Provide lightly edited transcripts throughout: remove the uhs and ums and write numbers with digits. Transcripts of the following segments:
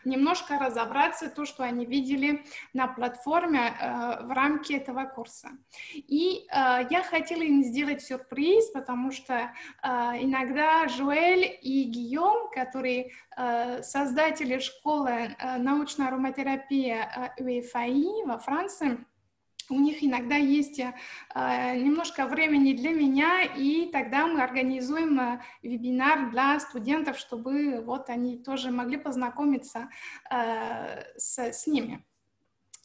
немножко разобраться то, что они видели на платформе в рамке этого курса. И я хотела им сделать сюрприз, потому что иногда Жуэль и Гийом, которые создатели школы научной ароматерапии УЕФАИ во Франции, у них иногда есть немножко времени для меня, и тогда мы организуем вебинар для студентов, чтобы вот они тоже могли познакомиться с ними.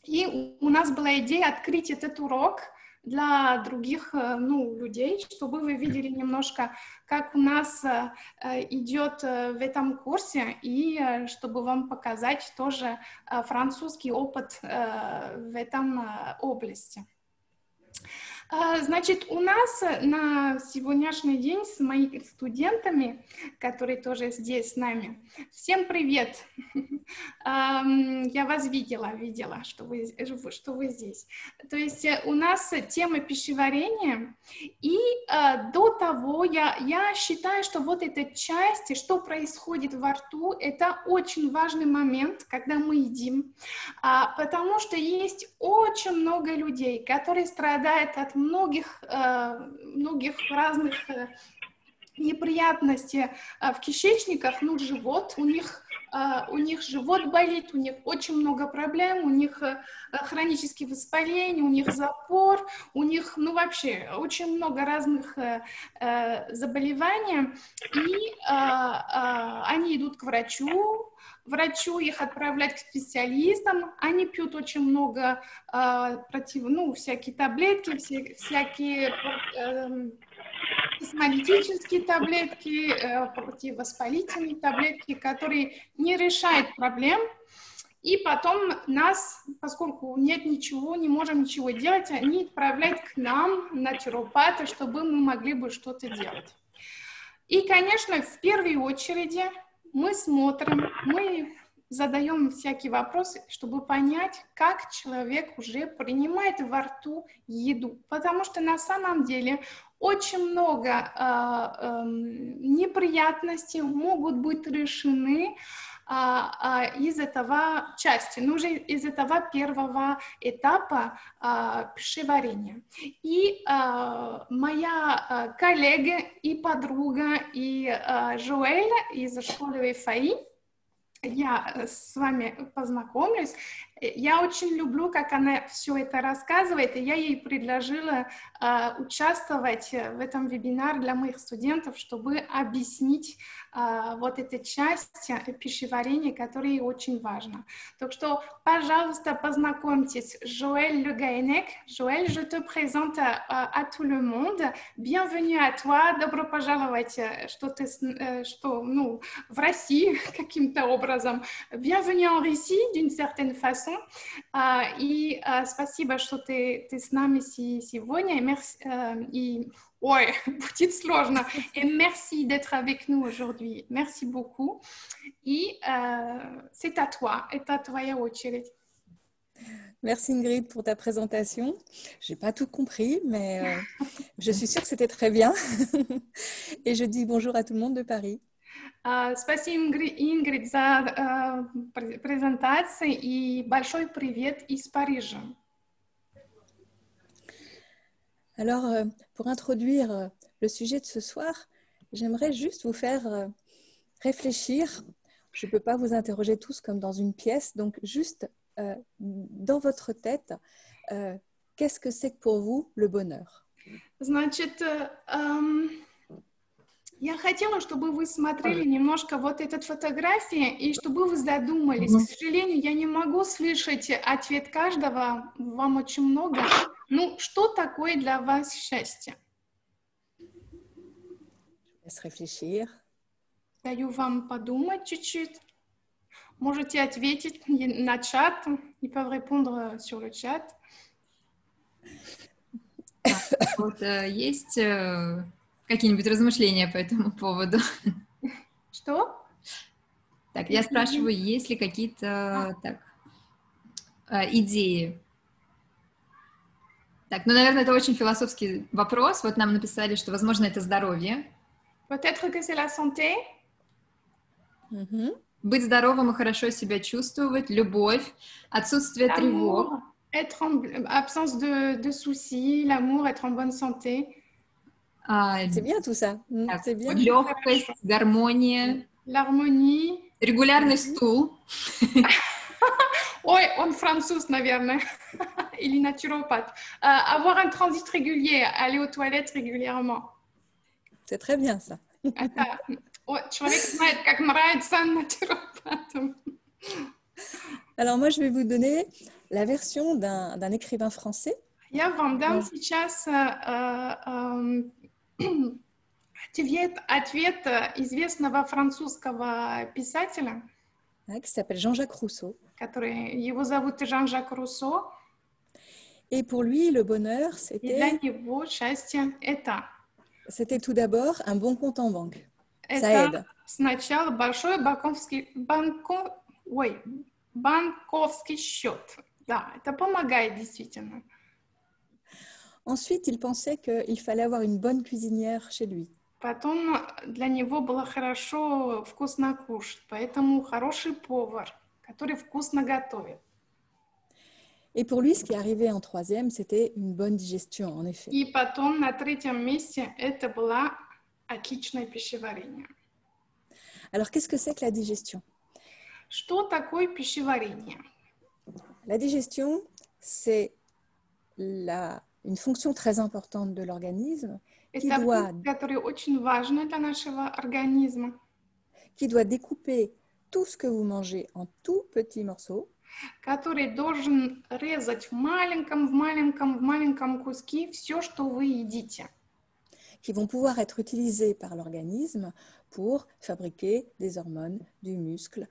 И у нас была идея открыть этот урок для других людей, чтобы вы видели немножко, как у нас идет в этом курсе, и чтобы вам показать тоже французский опыт в этом области. Значит, у нас на сегодняшний день с моими студентами, которые тоже здесь с нами, всем привет! Я вас видела, что вы здесь. То есть у нас тема пищеварения, и до того я считаю, что вот эта часть, что происходит во рту, это очень важный момент, когда мы едим, потому что есть очень много людей, которые страдают от многих разных неприятностей в кишечниках, живот, у них живот болит, у них очень много проблем, у них хронические воспаления, у них запор, у них, вообще очень много разных заболеваний, и они идут к врачу их отправляют к специалистам, они пьют очень много всякие таблетки, всякие осмолитические таблетки, противовоспалительные таблетки, которые не решают проблем. И потом поскольку нет ничего, не можем ничего делать, они отправляют к нам, натуропаты, чтобы мы могли бы что-то делать. И, конечно, в первой очереди мы смотрим, мы задаем всякие вопросы, чтобы понять, как человек уже принимает во рту еду. Потому что на самом деле очень много неприятностей могут быть решены из этого уже из этого первого этапа пищеварения. И моя коллега и подруга, и Жуэль из школы УЕФАИ, я с вами познакомлюсь. Я очень люблю, как она все это рассказывает, и я ей предложила участвовать в этом вебинаре для моих студентов, чтобы объяснить вот эту часть пищеварения, которая очень важна. Так что, пожалуйста, познакомьтесь. Joël Le Gahenech. Joël, je te présente à tout le monde. Bienvenue à toi. Добро пожаловать, в России каким-то образом. Bienvenue en Russie, d'une certaine façon. И спасибо, что ты с нами сегодня. Ой, будет сложно. Et merci d'être avec nous aujourd'hui. Merci beaucoup. И c'est à toi. Это твоя очередь. Merci Ingrid pour ta présentation. Je n'ai pas tout compris, mais je suis sûre que c'était très bien. Et je dis bonjour à tout le monde de Paris. Спасибо, Ингрид, за презентацию и большой привет из Парижа. Alors, pour introduire le sujet de ce soir, j'aimerais juste vous faire réfléchir. Je ne peux pas vous interroger tous comme dans une pièce, donc juste dans votre tête, qu'est-ce que c'est que pour vous le bonheur? Значит, я хотела, чтобы вы смотрели немножко вот эту фотографию и чтобы вы задумались. К сожалению, я не могу слышать ответ каждого, вам очень много. Что такое для вас счастье? Даю вам подумать чуть-чуть. Можете ответить на чат, ils peuvent répondre sur le chat. Вот есть какие-нибудь размышления по этому поводу? Что? Так, я спрашиваю, есть ли какие-то идеи? Так, наверное, это очень философский вопрос. Вот нам написали, что, возможно, это здоровье. Peut-être que c'est la santé. быть здоровым и хорошо себя чувствовать, любовь, отсутствие тревог. L'amour, absence de soucis, l'amour, être en bonne santé. C'est bien tout ça. Так, C'est bien. легкость, гармония, L'harmonie. регулярный стул. Ой, он француз, наверное. Или naturopathe. Avoir un transit régulier, aller aux toilettes régulièrement. C'est très bien ça. Это человек знает, как нравится натуропатам. Alors moi, je vais vous donner la version d'un écrivain français. Я вам дам сейчас ответ известного французского писателя, Qui s'appelle Jean-Jacques Rousseau. его зовут Жан-Жак Руссо. Et pour lui, le bonheur, И для него счастье c'était tout d'abord un bon compte en banque. Ça это aide. сначала большой банковский счет. Да, это помогает действительно. Ensuite, il pensait qu'il fallait avoir une bonne cuisinière chez lui. Потом для него было хорошо вкусно кушать, поэтому хороший повар, который вкусно готовит. Et pour lui, ce qui arrivait en troisième, c'était une bonne digestion, en effet. И потом на третьем месте это было отличное пищеварение. Alors, qu'est-ce que c'est que la digestion? Что такое пищеварение? La digestion, c'est une fonction très importante de l'organisme Это пункт, который очень важен для нашего организма. Qui doit découper tout ce que vous mangez en tout petits morceaux. Который должен резать в маленьком куски все, что вы едите. Qui vont pouvoir être utilisés par l'organisme pour fabriquer des hormones, du muscle,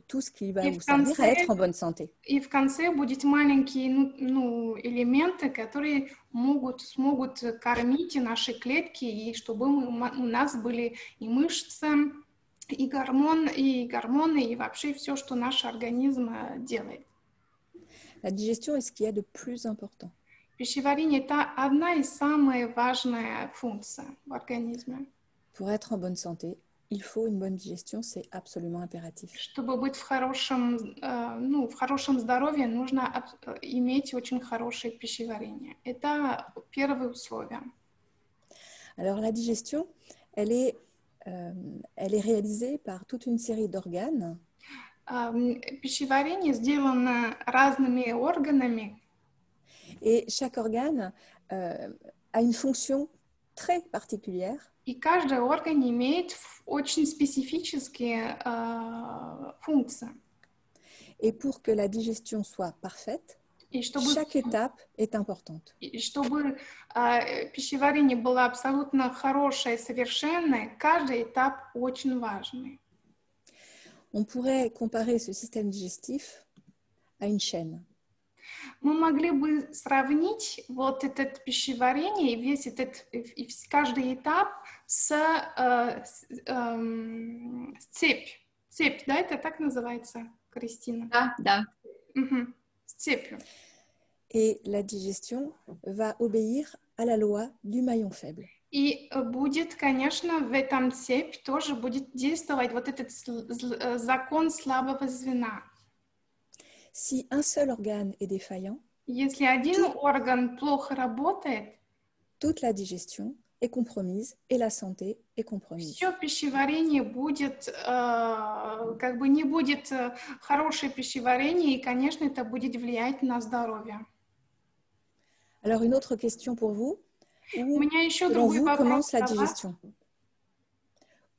tout ce qui va vous servir à être en bonne santé. И в конце будут маленькие элементы, которые смогут кормить наши клетки, и чтобы у нас были и мышцы, и гормоны, и вообще все, что наш организм делает. La digestion est ce qu'il y a de plus important. Пищеварение – это одна из самых важных функций в организме. Pour être en bonne santé, il faut une bonne digestion, c'est absolument impératif. Чтобы быть в хорошем здоровье, нужно иметь очень хорошее пищеварение. Это первое условие. Alors la digestion, elle est réalisée par toute une série d'organes. Пищеварение сделано разными органами. Et chaque organe a une fonction très particulière. И каждый орган имеет очень специфические функции. Et pour que la digestion soit parfaite, chaque étape est importante. И чтобы пищеварение было абсолютно хорошее, совершенное, каждый этап очень важный. On pourrait comparer ce système digestif à une chaîne. Мы могли бы сравнить вот это пищеварение и каждый этап с цепь. Цепь, да, это так называется, Кристина? Да. Угу. С цепью. Et la digestion va obéir à la loi du maillon faible. И будет, конечно, в этом цепь тоже будет действовать вот этот закон слабого звена. Si un seul organe est défaillant, если один орган плохо работает, toute la digestion est compromise et la santé est compromise. Все пищеварение будет, не будет хорошее пищеварение, и, конечно, это будет влиять на здоровье. Alors, une autre question pour vous. У меня еще selon другой vous, вопрос commence la для вас. digestion?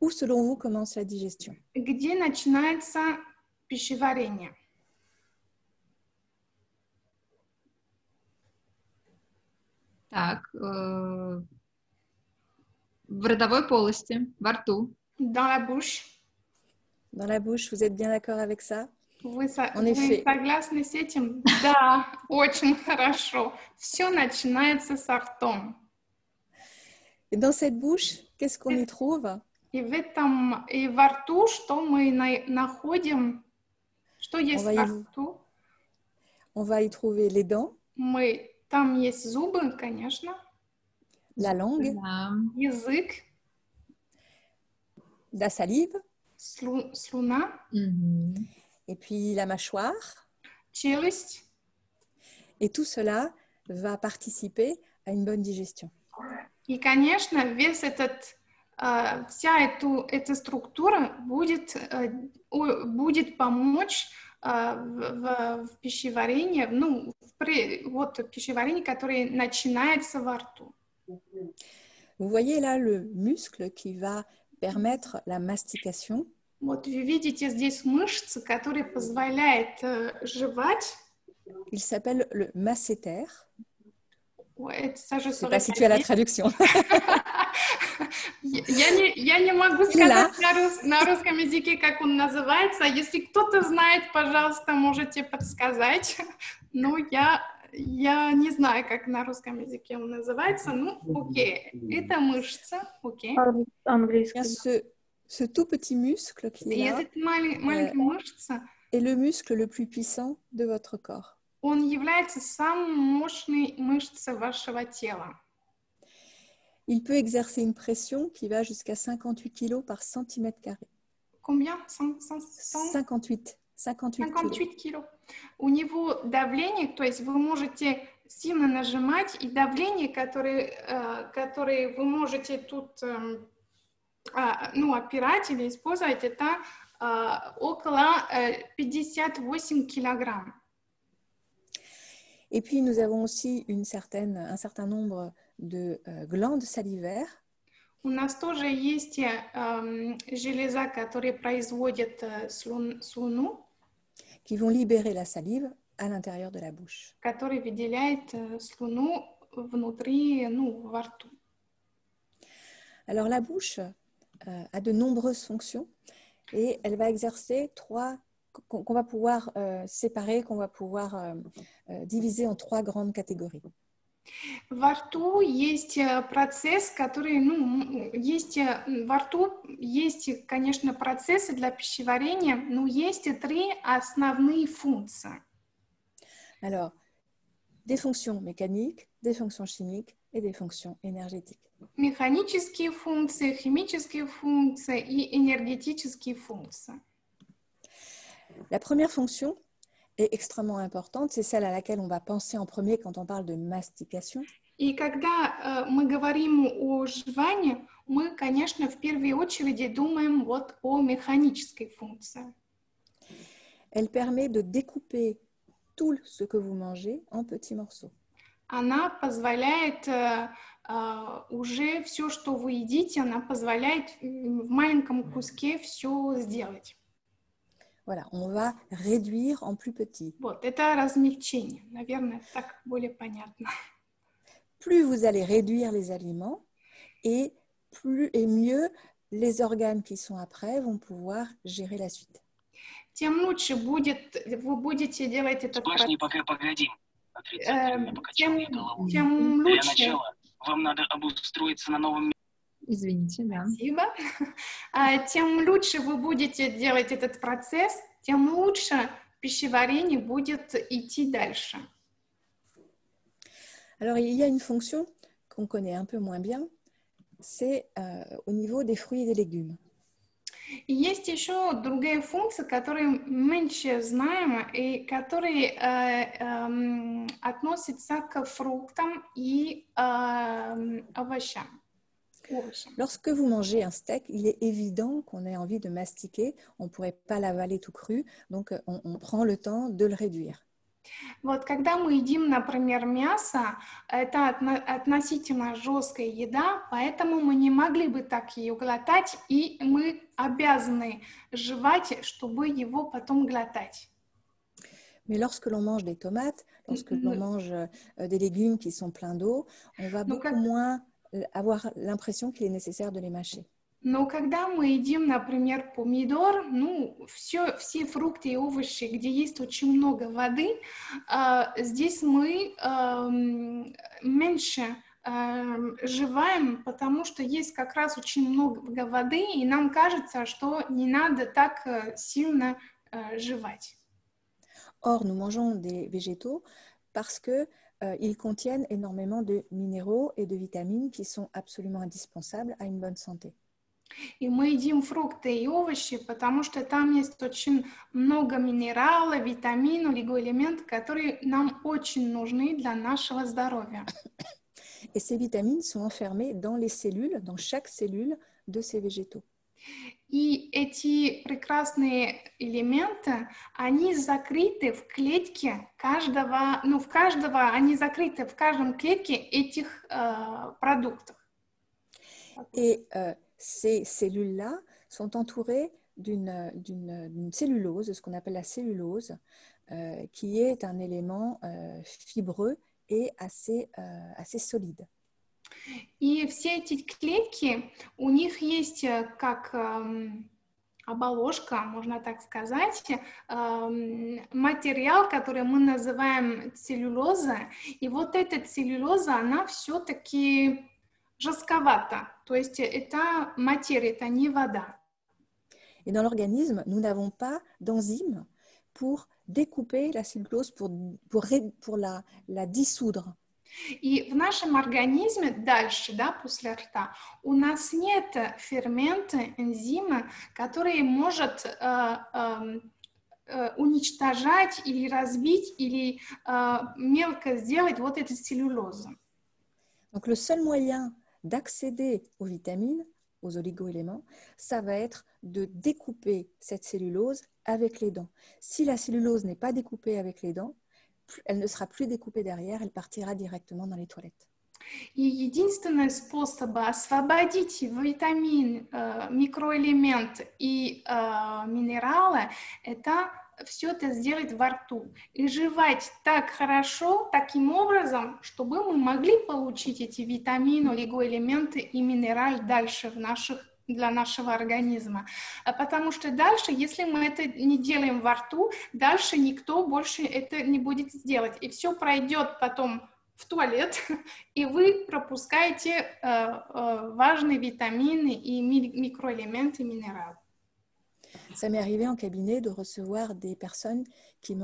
Où, selon vous, commence la digestion? Где начинается пищеварение? Так, в ротовой полости, во рту. Dans la bouche. Dans la bouche, vous êtes bien d'accord avec ça? Вы effet. согласны с этим? Да, очень хорошо. Все начинается с ртом. Et dans cette bouche, qu'est-ce qu'on y trouve? И во рту, что мы находим? Что есть во рту? On va y trouver les dents. Там есть зубы, конечно. La langue. Язык. La salive. слюна, Мгм. et puis la mâchoire. челюсть. Et tout cela va participer à une bonne digestion. И, конечно, вся эта структура будет помочь в пищеварении, ну, вот пищеварение, которое начинается во рту. Vous voyez là le muscle qui va permettre la mastication. Вот вы видите здесь мышцы, которые позволяют жевать. Il s'appelle le masséter. Ой, это ça, je Je ne sais saurais pas si tu as la dire. traduction. Я не могу сказать на русском языке, как он называется. Если кто-то знает, пожалуйста, можете подсказать. Но я не знаю, как на русском языке он называется. Ну, окей. Это мышца. Окей. Bien, ce tout petit muscle qui И est là этот маленькая мышца, est le muscle le plus puissant de votre corps. он является самой мощной мышцей вашего тела. Il peut exercer une pression qui va jusqu'à 58 kg par centimètre carré. Combien? 58 kg. 58 кило. У него давление, то есть вы можете сильно нажимать, и давление, которое вы можете тут опирать или использовать, это около 58 килограмм. Et puis nous avons aussi un certain nombre de glandes salivaires. У нас тоже есть железа, которые производят слюну, qui vont libérer la salive à l'intérieur de la bouche. который выделяет слюну внутри, во рту. Alors la bouche a de nombreuses fonctions et elle va exercer qu'on va pouvoir séparer, qu'on va pouvoir diviser en 3 grandes catégories. Во рту есть процесс, который, во рту есть, конечно, процессы для пищеварения, но есть 3 основные функции. Alors, des fonctions mécaniques, des fonctions chimiques et des fonctions énergétiques. Механические функции, химические функции и энергетические функции. La première fonction est extrêmement importante, c'est celle à laquelle on va penser en premier quand on parle de mastication. И когда мы говорим о жевании, мы, конечно, в первую очередь думаем вот о механической функции. Elle permet de découper tout ce que vous mangez en petits morceaux. Она позволяет уже все, что вы едите, она позволяет в маленьком куске все сделать. Voilà, on va réduire en plus petit. Вот, это размягчение. Наверное, так более понятно. Plus vous allez réduire les aliments et mieux les organes qui sont après vont pouvoir gérer la suite. Тем лучше вы будете делать этот процесс. Погоди. Тем лучше. Для начала вам надо обустроиться на новом месте. Извините, да. Спасибо. Тем лучше вы будете делать этот процесс, тем лучше пищеварение будет идти дальше. Alors, il y a une fonction qu'on connaît un peu moins bien, c'est au niveau des fruits et des légumes. И есть еще другая функция, которую меньше знаем, и которые относятся к фруктам и овощам. Lorsque vous mangez un steak, il est évident qu'on ait envie de mastiquer. On ne pourrait pas l'avaler tout cru, donc on prend le temps de le réduire. Вот когда мы едим, например, мясо, это относительно жесткая еда, поэтому мы не могли бы так ее глотать, и мы обязаны жевать, чтобы его потом глотать. Mais lorsque l'on mange des tomates, lorsque l'on mange des légumes qui sont pleins d'eau, on va beaucoup moins avoir l'impression qu'il est nécessaire de les mâcher. Но когда мы едим, например, помидор, все фрукты и овощи, где есть очень много воды, здесь мы меньше жеваем, потому что есть как раз очень много воды, и нам кажется, что не надо так сильно жевать. Or, nous mangeons des végétaux parce que ils contiennent énormément de minéraux et de vitamines qui sont absolument indispensables à une bonne santé. И мы едим фрукты и овощи, потому что там есть очень много минералов, витаминов, олигоэлементов, которые нам очень нужны для нашего здоровья. Et ces vitamines sont enfermées dans les cellules, dans chaque cellule de ces végétaux. И эти прекрасные элементы, они закрыты в клетке каждого, они закрыты в каждом клетке этих продуктов. Et ces cellules-là sont entourées d'une cellulose, ce qu'on appelle la cellulose, qui est un élément fibreux et assez solide. И все эти клетки, у них есть как оболочка, можно так сказать, материал, который мы называем целлюлоза. И вот эта целлюлоза, она все-таки жестковата. То есть это материя, это не вода. Et dans l'organisme, nous n'avons pas d'enzymes pour découper la cellulose, pour la dissoudre. И в нашем организме дальше, да, после рта, у нас нет фермента, энзима, который может уничтожать или разбить, или мелко сделать вот эту целлюлозу. Donc le seul moyen d'accéder aux vitamines, aux oligoéléments, ça va être de découper cette cellulose avec les dents. Si la cellulose n'est pas découpée avec les dents, elle ne sera plus découpée derrière, elle partira directement dans les toilettes. И единственный способ освободить витамин, микроэлемент и минералы, это все это сделать во рту. И жевать так хорошо, таким образом, чтобы мы могли получить эти витамины, олигоэлементы и минералы дальше для нашего организма. Потому что дальше, если мы это не делаем во рту, дальше никто больше это не будет делать. И все пройдет потом в туалет, и вы пропускаете важные витамины и микроэлементы, минералы. Ça m'est arrivé en cabinet de recevoir des personnes qui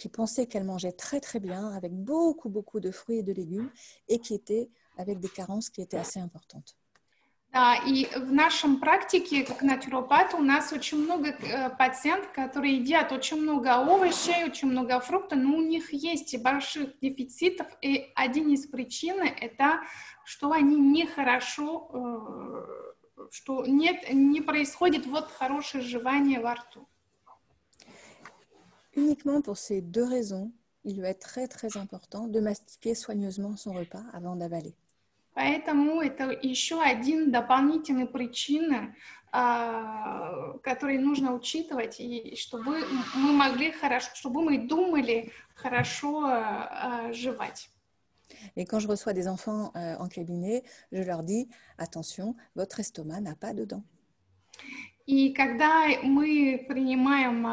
pensaient qu'elles mangeaient très très bien, avec beaucoup de fruits et de légumes, et qui étaient avec des carences qui étaient assez importantes. Да, и в нашем практике, как натуропат, у нас очень много пациентов, которые едят очень много овощей, очень много фруктов, но у них есть больших дефицитов, и один из причин это, что они нехорошо, что не происходит вот хорошее жевание во рту. Uniquement pour ces deux raisons, il va être très très important de mastiquer soigneusement son repas avant d'avaler. Поэтому это еще один дополнительный причина, который нужно учитывать, и чтобы мы могли хорошо, чтобы мы думали хорошо жевать. Et quand je reçois des enfants en cabinet, je leur dis attention, votre estomac n'a pas de dents. И когда мы принимаем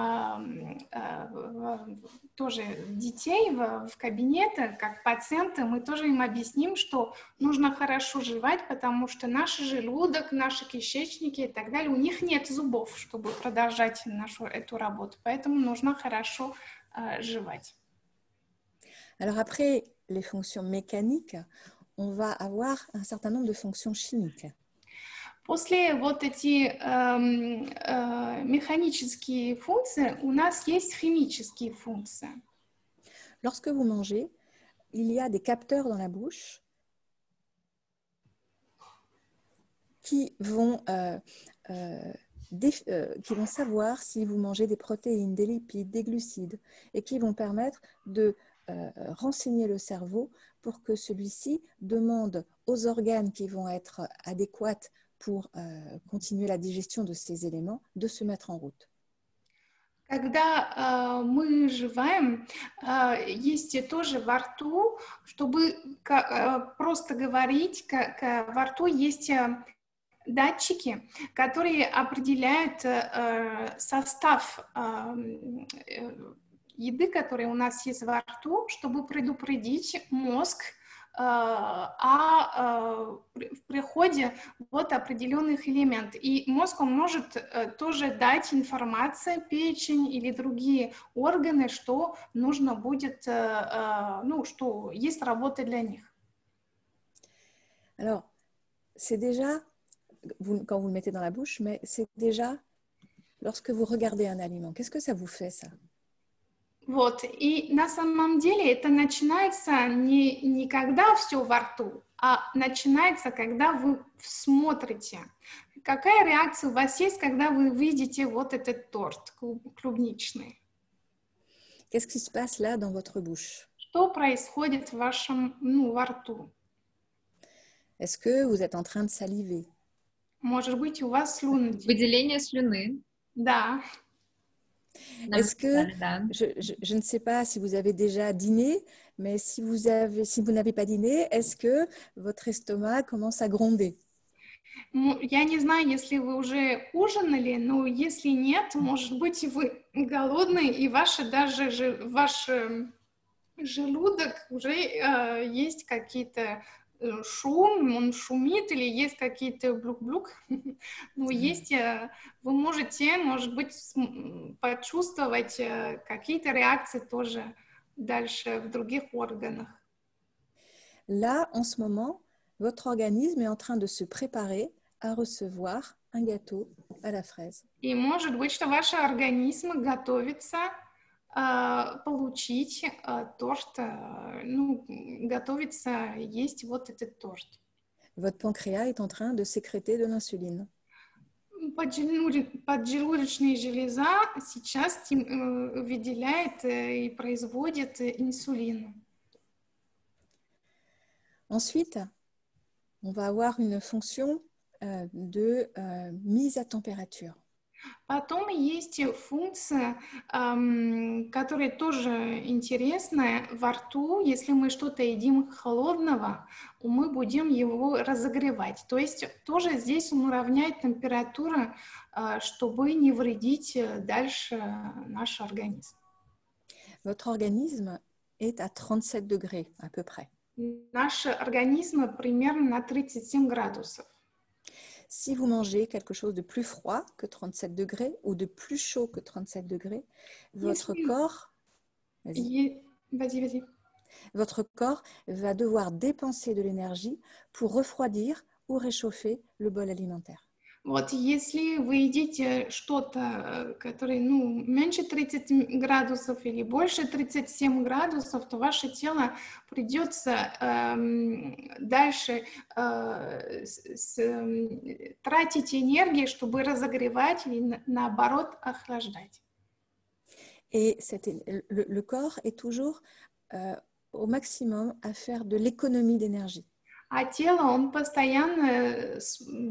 тоже детей в кабинеты, как пациенты, мы тоже им объясним, что нужно хорошо жевать, потому что наш желудок, наши кишечники и так далее, у них нет зубов, чтобы продолжать эту работу, поэтому нужно хорошо жевать. Alors après les fonctions mécaniques, on va avoir un certain nombre de fonctions chimiques. После вот эти механические функции, у нас есть химические функции. Lorsque vous mangez, il y a des capteurs dans la bouche qui vont savoir si vous mangez des protéines, des lipides, des glucides, et qui vont permettre de renseigner le cerveau pour que celui-ci demande aux organes qui vont être adéquats pour continuer la digestion de ces éléments, de se mettre en route. Когда мы жеваем, есть тоже во рту, чтобы просто говорить, во рту есть датчики, которые определяют состав еды, которая у нас есть во рту, чтобы предупредить мозг о приходе вот определенных элементов. И мозг он может тоже дать информацию, печень или другие органы, что нужно будет, что есть работа для них. Alors, c'est déjà quand vous le mettez dans la bouche, mais c'est déjà lorsque vous regardez un aliment. Qu'est-ce que ça vous fait, ça? Вот, и на самом деле это начинается не когда все во рту, а начинается, когда вы смотрите. Какая реакция у вас есть, когда вы видите вот этот торт клубничный? Qu'est-ce qui se passe là dans votre bouche? Что происходит в вашем, во рту? Est-ce que vous êtes en train de saliver? Может быть, у вас слюны. Выделение слюны. Да. Est-ce que, Да. je ne sais pas si vous avez déjà dîné, mais si vous n'avez pas dîné, est-ce que votre estomac commence à gronder? Я не знаю, если вы уже ужинали, но если нет, может быть, вы голодны, и ваш желудок уже есть какие-то шум, он шумит, или есть какие-то блюк-блюк. Ну, есть, вы можете, может быть, почувствовать какие-то реакции тоже дальше в других органах. Là, en ce moment, votre organisme est en train de se préparer à recevoir un gâteau à la fraise. И может быть, что ваш организм готовится получить торт, готовится есть вот этот торт. Votre pancréas est en train de sécréter de l'insuline. Поджелудочная железа сейчас выделяет и производит инсулин. Ensuite, on va avoir une fonction de mise à température. Потом есть функция, которая тоже интересная во рту. Если мы что-то едим холодного, мы будем его разогревать. То есть тоже здесь он уравняет температуру, чтобы не вредить дальше наш организм. Votre organisme est à 37 degrés à peu près. Наш организм примерно на 37 градусов. Si vous mangez quelque chose de plus froid que 37 degrés ou de plus chaud que 37 degrés, votre corps, votre corps va devoir dépenser de l'énergie pour refroidir ou réchauffer le bol alimentaire. Вот если вы едите что-то, которое, меньше 30 градусов или больше 37 градусов, то ваше тело придется дальше тратить энергию, чтобы разогревать или, наоборот, охлаждать. Et le corps est toujours au maximum à faire de l'économie d'énergie. А тело, он постоянно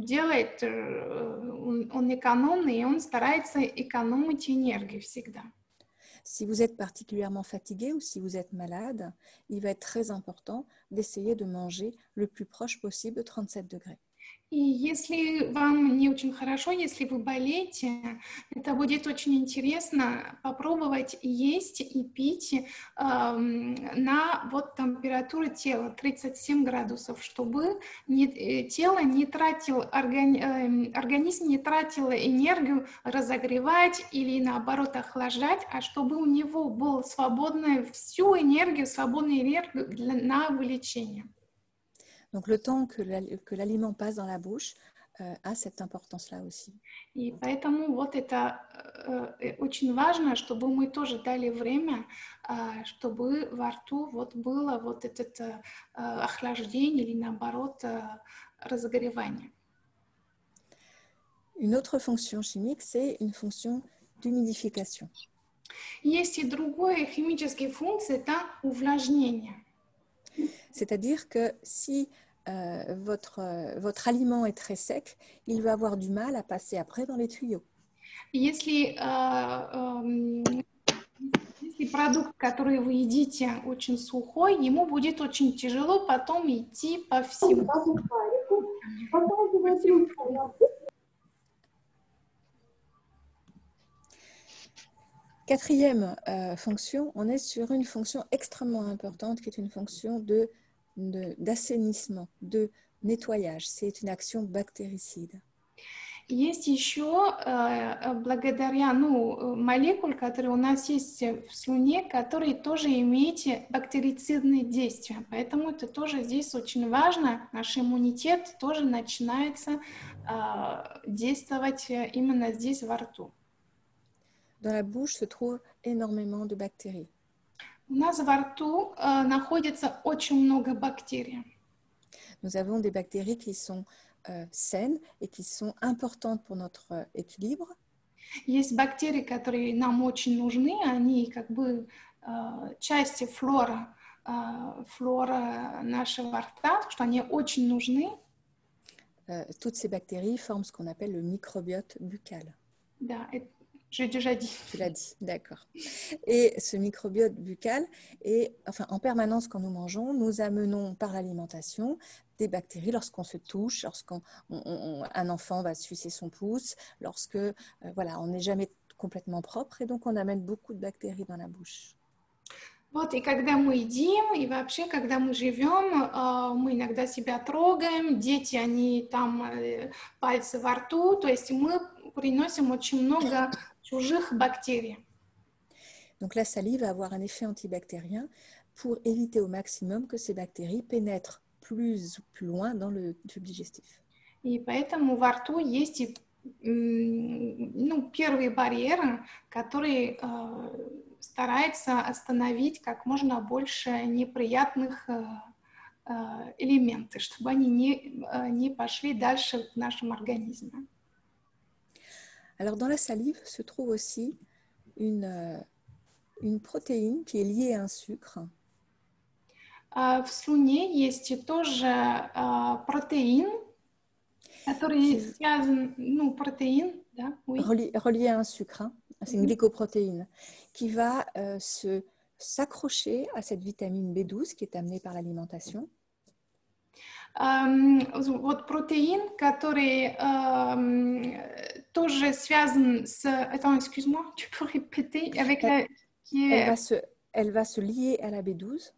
делает, он экономный, и он старается экономить энергию всегда. Si vous êtes particulièrement fatigué ou si vous êtes malade, il va être très important d'essayer de manger le plus proche possible de 37 degrés. И если вам не очень хорошо, если вы болеете, это будет очень интересно попробовать есть и пить на вот температуру тела 37 градусов, чтобы тело не тратило, организм не тратил энергию разогревать или наоборот охлаждать, а чтобы у него была свободная свободную энергию на вылечение. Donc, le temps que l'aliment passe dans la bouche a cette importance-là aussi. И поэтому вот это очень важно, чтобы мы тоже dali время, чтобы во рту вот было вот это охлаждение или наоборот разогревание. Une autre fonction chimique, c'est une fonction d'humidification. Есть и другая химическая функция, это увлажнение. C'est-à-dire que si votre aliment est très sec, il va avoir du mal à passer après dans les tuyaux. Если продукт, который вы едите, очень сухой, ему будет очень тяжело потом идти по всему. Quatrième fonction, on est sur une fonction extrêmement importante qui est une fonction d'assainissement, de nettoyage. C'est une action bactéricide. Есть еще благодаря молекул, которые у нас есть в слюне, которые тоже имеют бактерицидные действия. Поэтому это тоже здесь очень важно. Наш иммунитет тоже начинается действовать именно здесь, во рту. Dans la bouche se trouve énormément de bactéries. У нас во рту находится очень много бактерий. Nous avons des bactéries qui sont saines et qui sont importantes pour notre équilibre. Есть бактерии, которые нам очень нужны, они как бы части флора нашего рта, что они очень нужны. Toutes ces bactéries forment ce qu'on appelle le microbiote buccal. Да, j'ai déjà dit. Tu l'as dit, d'accord. Et ce microbiote buccal est, enfin, en permanence quand nous mangeons, nous amenons par l'alimentation des bactéries lorsqu'on se touche, lorsqu'un enfant va sucer son pouce, lorsque voilà, on n'est jamais complètement propre et donc on amène beaucoup de bactéries dans la bouche. Вот, и когда мы едим, и вообще, когда мы живем, мы иногда себя трогаем, дети, они там пальцы во рту, то есть мы приносим очень много чужих бактерий. Donc la salive va avoir un effet antibactérien pour éviter au maximum que ces bactéries pénètrent plus loin dans le tube digestif. И поэтому во рту есть первые барьеры, которые стараются остановить как можно больше неприятных элементов, чтобы они не пошли дальше в нашем организме. Alors dans la salive se trouve aussi une protéine qui est liée à un sucre. В слюне есть тоже протеин, который связан, протеин, да, oui. Relié à un sucre, hein. C'est une glycoprotéine qui va s'accrocher à cette vitamine B12 qui est amenée par l'alimentation. Вот протеин, который тоже связан с... Attends, excuse-moi, tu peux répéter avec la... Elle va se lier à la B12.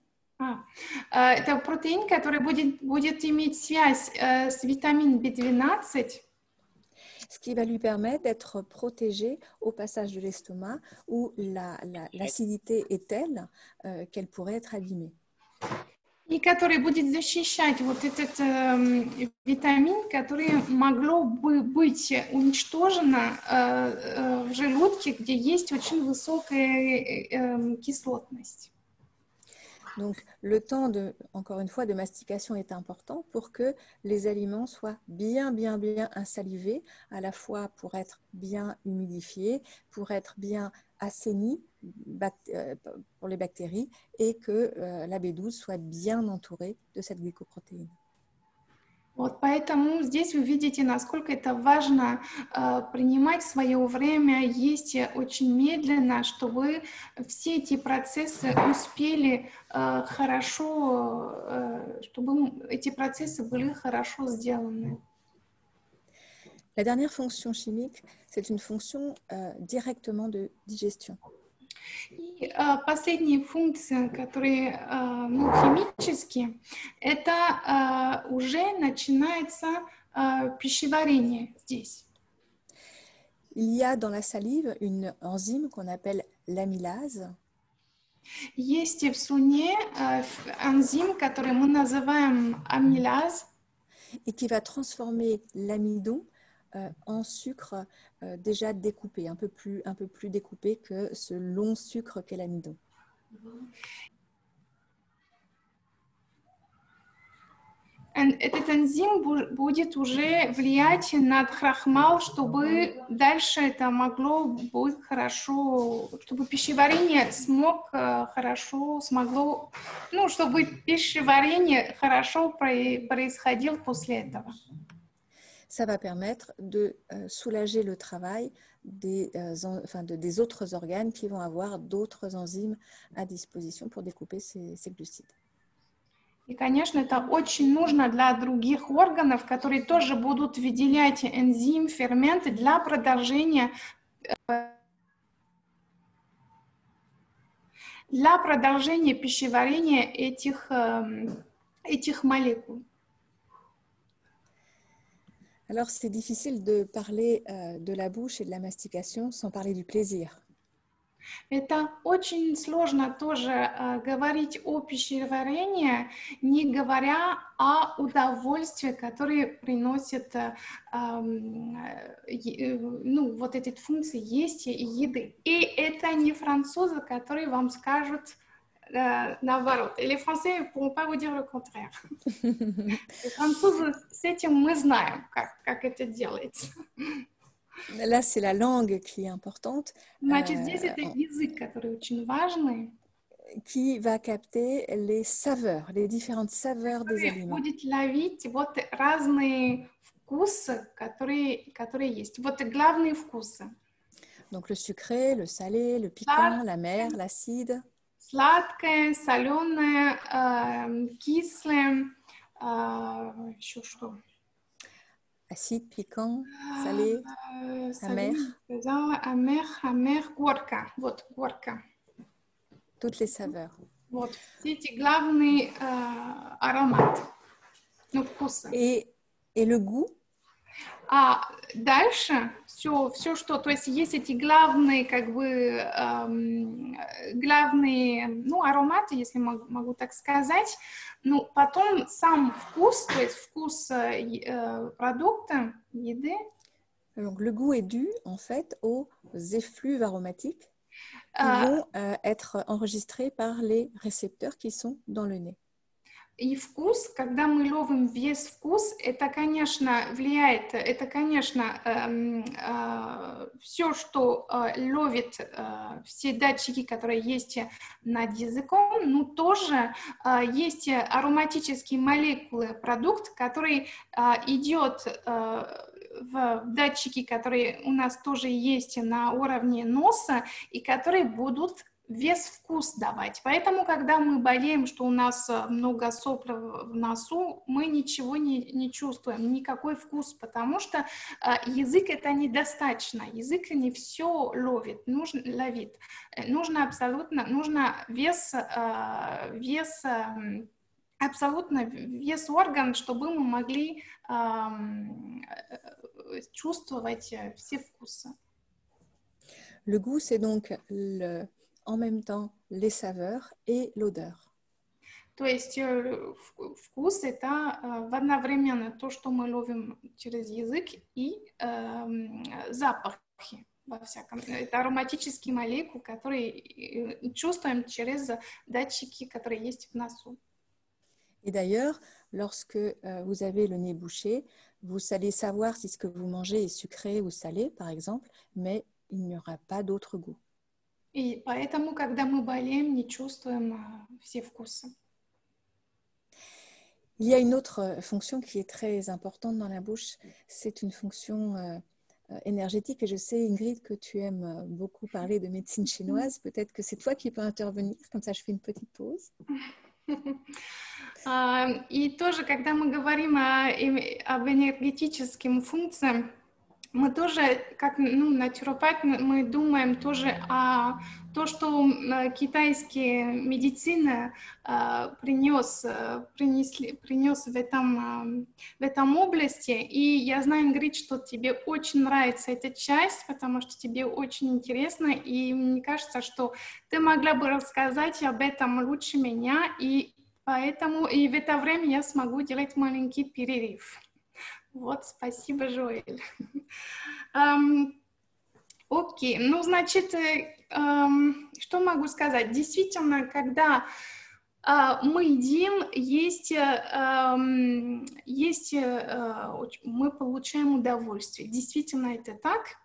Это протеин, который будет иметь связь с витамином B12. Ce qui va lui permettre d'être protégée au passage de l'estomac où l'acidité est telle qu'elle pourrait être abîmée. И который будет защищать вот этот витамин, который могло бы быть уничтожено в желудке, где есть очень высокая кислотность. Donc, le temps, encore une fois, de mastication est important pour que les aliments soient bien insalivés, à la fois pour être bien humidifiés, pour être bien assainis pour les bactéries et que la B12 soit bien entourée de cette glycoprotéine. Вот поэтому здесь вы видите, насколько это важно принимать свое время, есть очень медленно, чтобы все эти процессы успели хорошо, чтобы эти процессы были хорошо сделаны. La dernière fonction chimique, c'est une fonction directement de digestion. И последняя функция, которая химические, это уже начинается пищеварение здесь. Il y a dans la salive une enzyme qu'on appelle l'amylase. Есть в слюне энзим, который мы называем амилаз. Et qui va transformer l'amidon en sucre déjà découpé, un peu plus découpé que ce long sucre qu'est l'amidon. Этот энзим будет уже влиять на крахмал, чтобы дальше это могло быть хорошо, чтобы пищеварение смогло, чтобы пищеварение хорошо происходило после этого. Ça va permettre de soulager le travail des autres organes qui vont avoir d'autres enzymes à disposition pour découper ces glucides. И, конечно, это очень нужно для других органов, которые тоже будут выделять энзим, ферменты для продолжения пищеварения этих молекул. Alors, c'est difficile de parler de la bouche et de la mastication sans parler du plaisir. Это очень сложно тоже говорить о пищеварении, не говоря о удовольствии, которое приносит ну, вот эти функции есть и еды. И это не французы, которые вам скажут наоборот. И les Français ne pourront pas vous dire le contraire. И французы с этим мы знаем, как это делается. Là, c'est la langue qui est importante, Значит, здесь это язык, который очень важный, qui va capter les saveurs, les différentes saveurs des который aliments. будет ловить вот разные вкусы, которые есть. Вот и главные вкусы. Donc le sucré, le salé, le piquant, l'amer, l'acide. Сладкое, соленое, кислое, еще что? Acide, piquant, salé, amer. Амер, горка. Вот, горка. Toutes les saveurs. Вот, все эти главные ароматы, ну, вкусы. Et le goût? А дальше все, что, то есть есть эти главные, как бы, главные, ну, ароматы, если могу так сказать, ну, потом сам вкус, то есть вкус продукта, еды. Donc, le goût est dû, en fait, aux effluves aromatiques qui vont être enregistrés par les récepteurs qui sont dans le nez. И вкус, когда мы ловим весь вкус, это, конечно, влияет, это, конечно, все, что ловит все датчики, которые есть над языком, но тоже есть ароматические молекулы, продукт, который идет в датчики, которые у нас тоже есть на уровне носа, и которые будут весь вкус давать. Поэтому, когда мы болеем, что у нас много сопли в носу, мы ничего не чувствуем, никакой вкус, потому что язык это недостаточно. Язык не все ловит. Нужно абсолютно, нужно абсолютно весь орган, чтобы мы могли чувствовать все вкусы. Le goût, c'est donc en même temps les saveurs et l'odeur. То есть вкус это одновременно то, что мы ловим через язык, и запахи во всяком. Это ароматические молекулы, которые чувствуем через датчики, которые есть в носу. Et d'ailleurs, lorsque vous avez le nez bouché, vous allez savoir si ce que vous mangez est sucré ou salé, par exemple, mais il n'y aura pas d'autre goût. И поэтому, когда мы болеем, не чувствуем все вкусы. Il y a une autre fonction qui est très importante dans la bouche, c'est une fonction énergétique. Et je sais, Ingrid, que tu aimes beaucoup parler de médecine chinoise. Peut-être que c'est toi qui peux intervenir, comme ça je fais une petite pause. И тоже, когда мы говорим об энергетических функциях, мы тоже, как натуропат, мы думаем тоже о том, что китайская медицина принес в этом области. И я знаю, Ингрид, что тебе очень нравится эта часть, потому что тебе очень интересно. И мне кажется, что ты могла бы рассказать об этом лучше меня. И поэтому и в это время я смогу делать маленький перерыв. Вот, спасибо, Жоэль. Окей, ну, значит, что могу сказать? Действительно, когда мы едим, мы получаем удовольствие. Действительно, это так.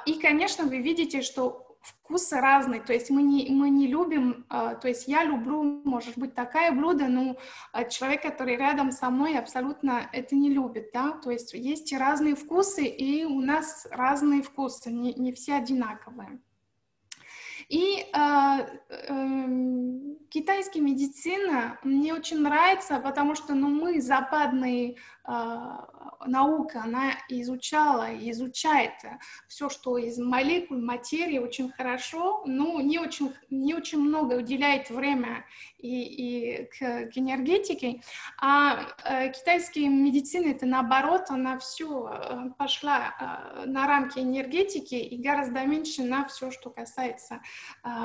И, конечно, вы видите, что вкусы разные, то есть мы не любим, то есть я люблю, может быть, такое блюдо, но человек, который рядом со мной, абсолютно это не любит, да, то есть есть разные вкусы, и у нас разные вкусы, не все одинаковые. И китайская медицина мне очень нравится, потому что мы западные наука, она изучала и изучает все, что из молекул, материи очень хорошо, но не очень много уделяет время и к энергетике, а китайская медицина, это наоборот, она все пошла на рамки энергетики и гораздо меньше на все, что касается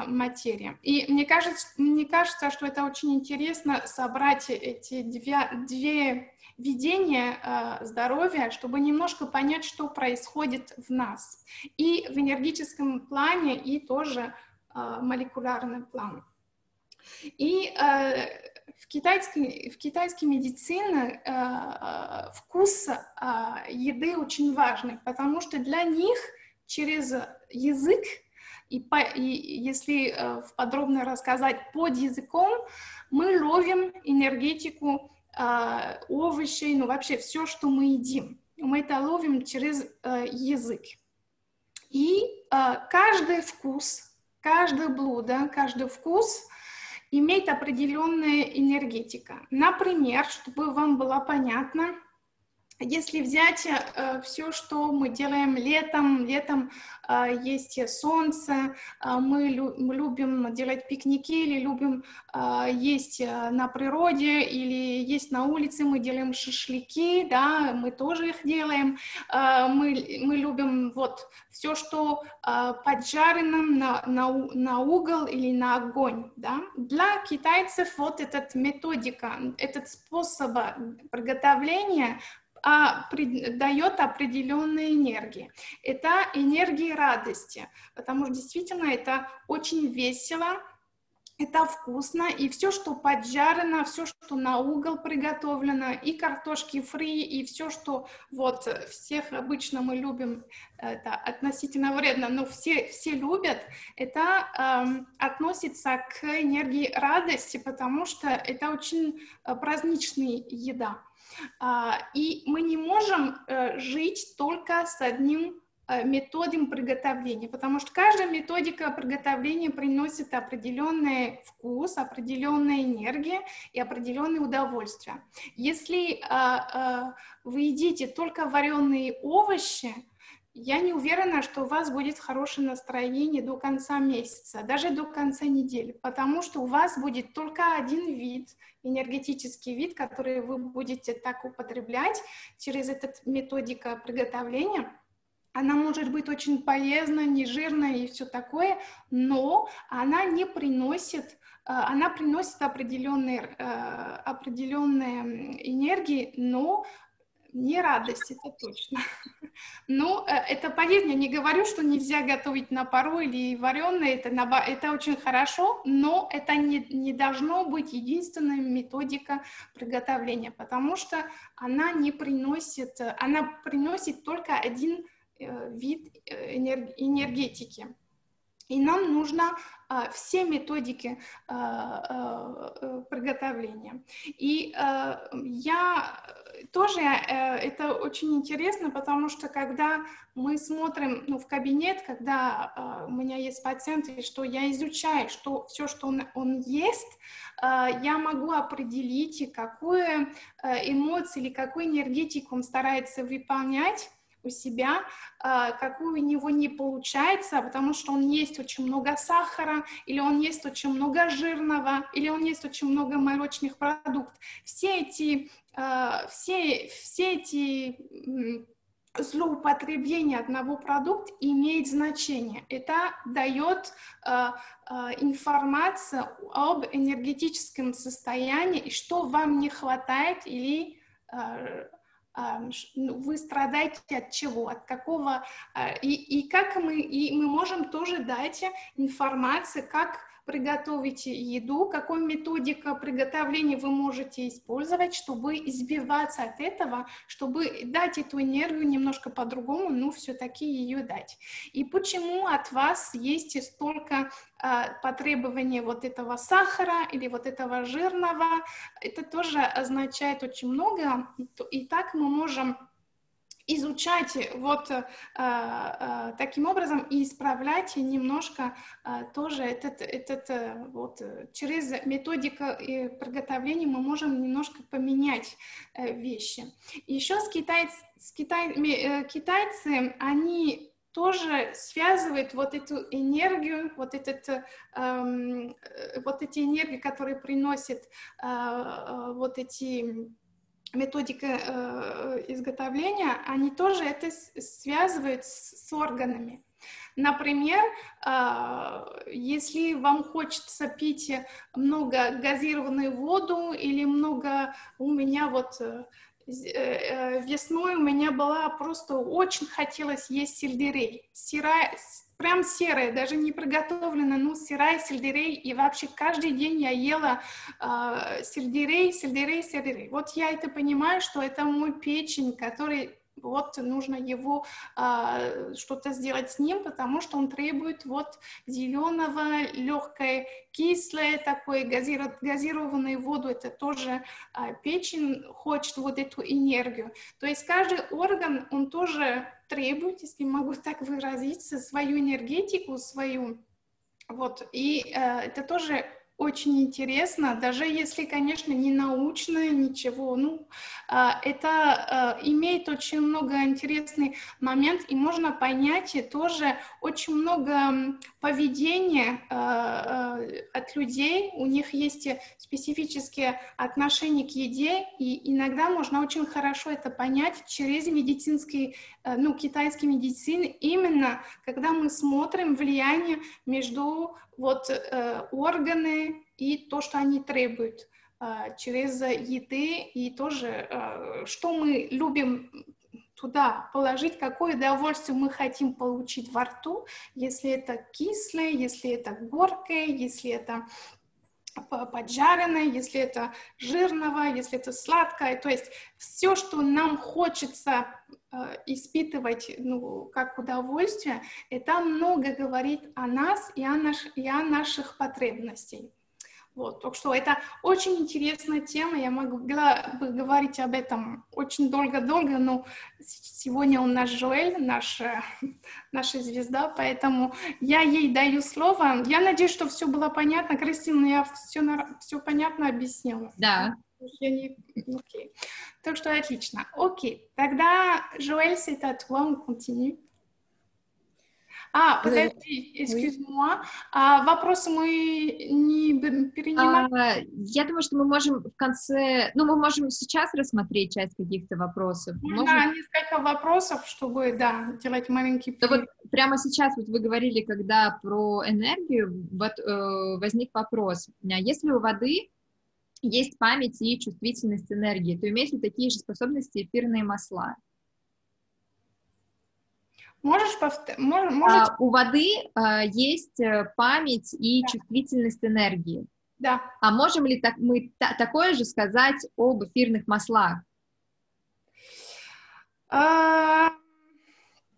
материи. И мне кажется, что это очень интересно собрать эти две видения здоровья, чтобы немножко понять, что происходит в нас. И в энергетическом плане, и тоже молекулярном плане. И в китайской медицине вкус еды очень важный, потому что для них через язык, и если подробно рассказать, под языком мы ловим энергетику овощей, ну вообще все, что мы едим. Мы это ловим через язык. И каждый вкус, каждое блюдо, каждый вкус имеет определенная энергетика. Например, чтобы вам было понятно, если взять все, что мы делаем летом есть солнце, мы любим делать пикники или любим есть на природе или есть на улице, мы делаем шашлыки, да, мы тоже их делаем, мы любим вот все, что поджарено на угол или на огонь, да. Для китайцев вот эта методика, этот способ приготовления дает определенные энергии. Это энергия радости, потому что действительно это очень весело, это вкусно, и все, что поджарено, все, что на угол приготовлено, и картошки фри, и все, что вот всех обычно мы любим, это относительно вредно, но все любят, это относится к энергии радости, потому что это очень праздничная еда. И мы не можем жить только с одним методом приготовления, потому что каждая методика приготовления приносит определенный вкус, определенная энергия и определенное удовольствие. Если вы едите только вареные овощи, я не уверена, что у вас будет хорошее настроение до конца месяца, даже до конца недели, потому что у вас будет только один вид, энергетический вид, который вы будете так употреблять через эту методику приготовления. Она может быть очень полезна, не жирная и все такое, но она не приносит, она приносит определенные энергии, но не радость, это точно. Но это полезно. Я не говорю, что нельзя готовить на пару или вареное, это очень хорошо, но это не должно быть единственная методика приготовления, потому что она приносит только один вид энергетики. И нам нужно все методики приготовления. И это очень интересно, я что когда мы смотрим в кабинет, когда у меня есть пациенты, что я изучаю, все, что он ест, я могу определить, какую эмоцию или какую энергетику он старается выполнять у себя, какую у него не получается, потому что он ест очень много сахара, или он ест очень много жирного, или он ест очень много молочных продуктов. Все эти злоупотребления одного продукта имеют значение. Это дает информацию об энергетическом состоянии, что вам не хватает или вы страдаете от чего, от какого, и мы можем тоже дать информацию, как приготовить еду, какой методика приготовления вы можете использовать, чтобы избавиться от этого, чтобы дать эту энергию немножко по-другому, но все-таки ее дать. И почему от вас есть столько потребований вот этого сахара или вот этого жирного, это тоже означает очень много, и так мы можем изучать вот таким образом и исправлять немножко тоже вот через методику и приготовления мы можем немножко поменять вещи. Еще китайцы, они тоже связывают вот эту энергию, вот эти энергии, которые приносят вот эти методика изготовления, они тоже это связывают с органами. Например, если вам хочется пить много газированную воду или много... У меня вот весной у меня была просто очень хотелось есть сельдерей. Прям серая, даже не приготовленная, но сырая сельдерей. И вообще каждый день я ела сельдерей. Вот я это понимаю, что это мой печень, который... Вот нужно его что-то сделать с ним, потому что он требует вот зеленого, легкое, кислое, такое газированную воду. Это тоже печень хочет вот эту энергию. То есть каждый орган, он тоже требует, если могу так выразиться, свою энергетику, свою. Вот. И это тоже очень интересно, даже если, конечно, не научно, ничего, ну, это имеет очень много интересный момент, и можно понять и тоже очень много поведения от людей, у них есть специфические отношения к еде, и иногда можно очень хорошо это понять через медицинский, ну, китайский медицин, именно когда мы смотрим влияние между вот органы и то, что они требуют через еды, и тоже, что мы любим туда положить, какое удовольствие мы хотим получить во рту, если это кислое, если это горькое, если это поджаренное, если это жирного, если это сладкое, то есть все, что нам хочется испытывать, ну, как удовольствие, это много говорит о нас и о наших потребностях. Вот, так что это очень интересная тема, я могла бы говорить об этом очень долго-долго, но сегодня у нас Жоэль, наша звезда, поэтому я ей даю слово. Я надеюсь, что все было понятно. Кристина, я все понятно объяснила? Да. Окей. Так что отлично. Окей, тогда, Жоэль, c'est à toi, on continue. Подожди, excuse-moi. Вопросы мы не перенимаем? Я думаю, что мы можем в конце... Ну, мы можем сейчас рассмотреть часть каких-то вопросов. Да, несколько вопросов, чтобы, да, делать маленький перерыв. Вот прямо сейчас вот вы говорили, когда про энергию, вот возник вопрос. Если у воды есть память и чувствительность энергии, то имеют ли такие же способности эфирные масла? У воды есть память и чувствительность энергии. Да. А можем ли мы такое же сказать об эфирных маслах?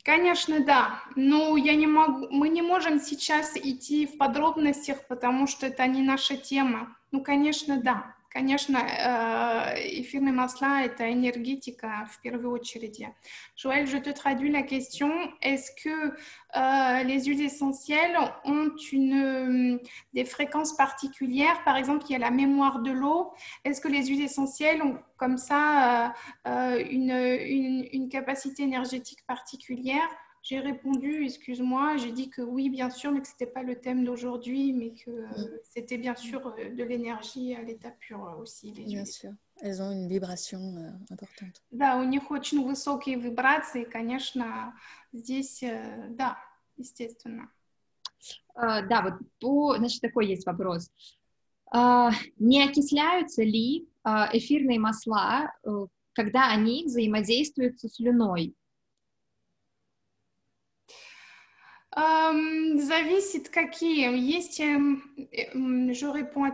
Конечно, да. Но мы не можем сейчас идти в подробностях, потому что это не наша тема. Ну, конечно, да. Конечно, эфирные масла – это énergétique в первую очередь. Joël, je te traduis la question. Est-ce que les huiles essentielles ont des fréquences particulières? Par exemple, il y a la mémoire de l'eau. Est-ce que les huiles essentielles ont comme ça une capacité énergétique particulière? J'ai répondu, excuse-moi, j'ai dit que oui, bien sûr, mais que ce n'était pas le thème d'aujourd'hui, mais que c'était bien sûr de l'énergie à l'état pur aussi. Bien sûr, elles ont une vibration importante. Да, у них очень высокие вибрации, конечно, здесь, да, естественно. Да, вот значит, такой есть вопрос. Не окисляются ли эфирные масла, когда они взаимодействуют со слюной? Зависит какие. Есть, je réponds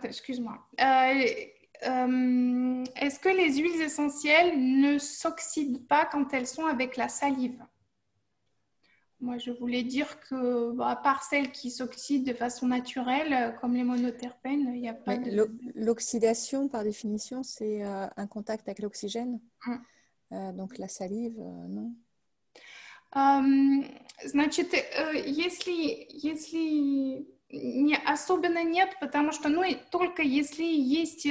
excuse-moi. Est-ce que les huiles essentielles ne s'oxydent pas quand elles sont avec la salive? Moi, je voulais dire que, à part celles qui s'oxydent de façon naturelle, comme les monoterpènes, il n'y a pas L'oxydation, par définition, c'est un contact avec l'oxygène. Donc la salive, non. Значит, если не, особенно нет, потому что, ну, и только если есть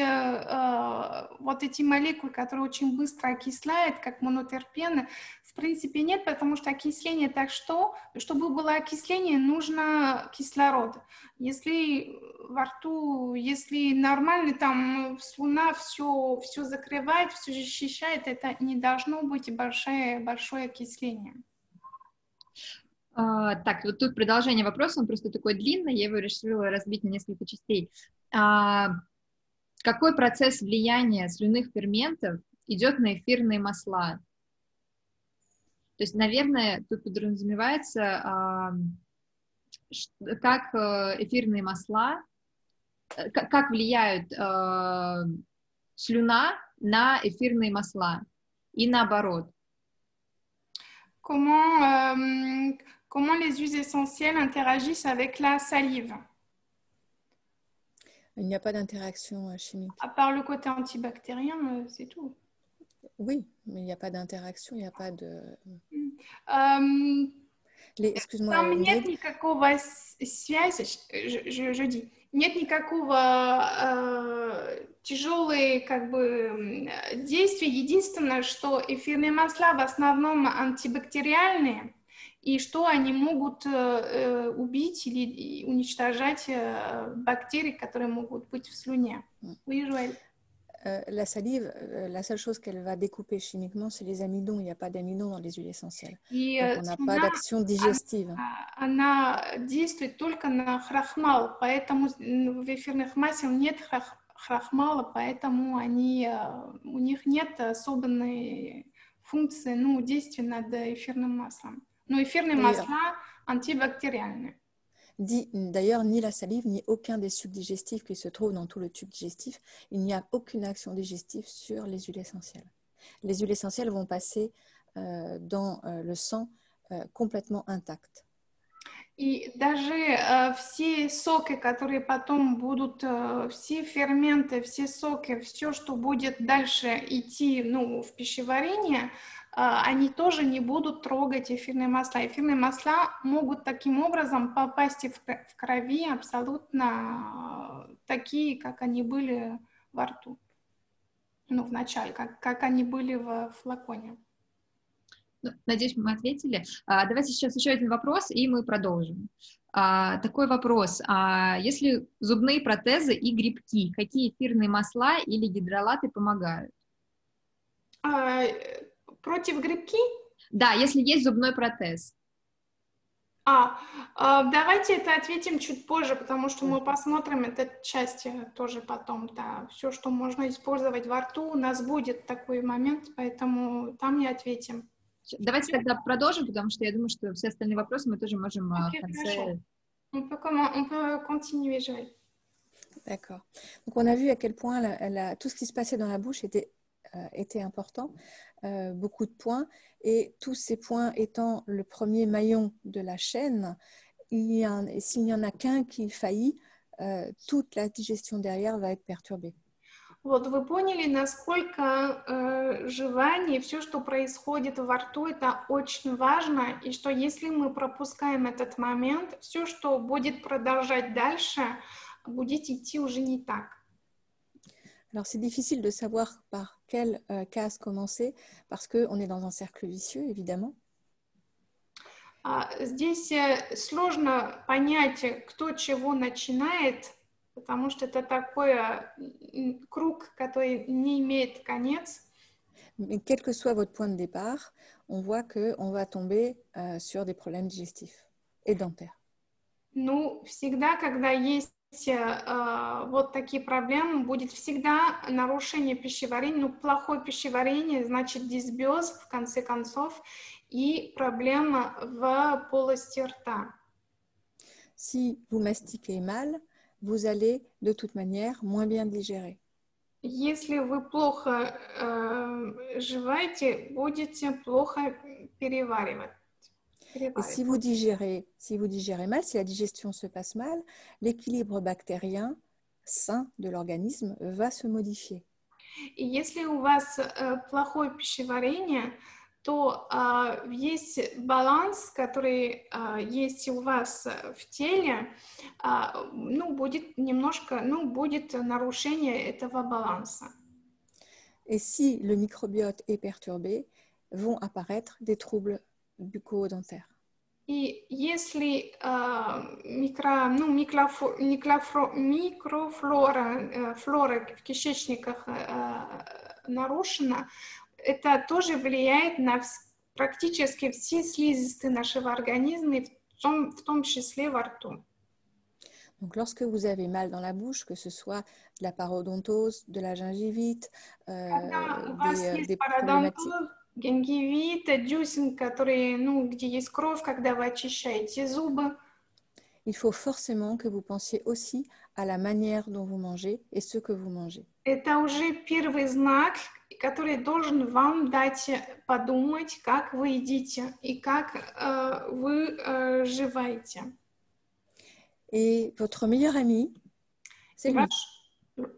вот эти молекулы, которые очень быстро окисляют, как монотерпены, в принципе нет, потому что окисление, так что, чтобы было окисление, нужно кислород. Если во рту, если нормально, там слюна все закрывает, все защищает, это не должно быть большое окисление. Так, вот тут продолжение вопроса, он просто такой длинный, я его решила разбить на несколько частей. Какой процесс влияния слюнных ферментов идет на эфирные масла? То есть, наверное, тут подразумевается, как эфирные масла, как влияют слюна на эфирные масла и наоборот. Comment les huiles essentielles interagissent avec la salive? Il n'y a pas d'interaction chimique. À part le côté antibactérien, c'est tout. Oui, mais il n'y a pas d'interaction, il n'y a pas de... Excuse-moi, Там Ingrid. нет никакого связи, je dis, нет никакого тяжелого как бы действия. Единственное, что эфирные масла в основном антибактериальные, и что они могут убить или уничтожать бактерии, которые могут быть в слюне. Oui, Joël. La salive, la seule chose qu'elle va découper chimiquement, c'est les amidons. Il n'y a pas d'amidons dans les huiles essentielles. Donc, on n'a pas d'action digestive. Она действует только на крахмал, поэтому в эфирных маслах нет крахмала, поэтому у них нет особенной функции, ну, действия над эфирным маслом. Но эфирные масла антибактериальные. D'ailleurs, ni la salive, ni aucun des sucs digestifs qui se trouvent dans tout le tube digestif, il n'y a aucune action digestive sur les huiles essentielles. Les huiles essentielles vont passer dans le sang complètement intactes. И даже все соки, которые потом будут, все ферменты, все соки, все, что будет дальше идти, ну, в пищеварение, они тоже не будут трогать эфирные масла. Эфирные масла могут таким образом попасть в крови абсолютно такие, как они были во рту. Ну, в начале, как они были в флаконе. Надеюсь, мы ответили. Давайте сейчас еще один вопрос, и мы продолжим. Такой вопрос. Если зубные протезы и грибки, какие эфирные масла или гидролаты помогают? Против грибки? Да, если есть зубной протез. Давайте это ответим чуть позже, потому что мы посмотрим эту часть тоже потом. Да. Все, что можно использовать во рту, у нас будет такой момент, поэтому там и ответим. Давайте тогда продолжим, потому что я думаю, что все остальные вопросы мы тоже можем в конце... On peut continuer, Joël. D'accord. Donc, on a vu à quel point tout ce qui se passait dans la bouche était important, beaucoup de points, et tous ces points étant le premier maillon de la chaîne, s'il n'y en a qu'un qui faillit, toute la digestion derrière va être perturbée. Вот вы поняли, насколько жевание, все, что происходит во рту, это очень важно, и что если мы пропускаем этот момент, все, что будет продолжать дальше, будет идти уже не так. Alors, c'est difficile de savoir par quelle case commencer, parce qu'on est dans un cercle vicieux, évidemment. Здесь сложно понять, кто чего начинает, потому что это такой круг, который не имеет конец. Mais quel que soit votre point de départ, on voit qu'on va tomber sur des problèmes digestifs et dentaires. Ну, всегда, когда есть вот такие проблемы, будет всегда нарушение пищеварения, ну, плохое пищеварение, значит, дисбиоз, в конце концов, и проблема в полости рта. Si vous mastiquez mal, vous allez de toute manière moins bien digérer. Если вы плохо жеваете, будете плохо переваривать. Et si vous digérez mal, si la digestion se passe mal, l'équilibre bactérien sain de l'organisme va se modifier. И если у вас плохое пищеварение, то есть баланс, который есть у вас в теле, ну, будет немножко, ну, будет нарушение этого баланса. Et si le microbiote est perturbé, vont apparaître des troubles bucco-dentaires. И если флора в кишечниках нарушена, это тоже влияет на практически все слизистые нашего организма, в том числе во рту. Donc, lorsque vous avez mal dans la bouche, que ce soit de la parodontose, de la gingivite, des problématiques. Гингивит, дюсин, которые, ну, где есть кровь, когда вы очищаете зубы. Il faut forcément que vous pensiez aussi à la manière dont vous mangez et ce que vous mangez. Это уже первый знак, который должен вам дать подумать, как вы едите и как вы живаете. Et votre meilleur ami, c'est lui.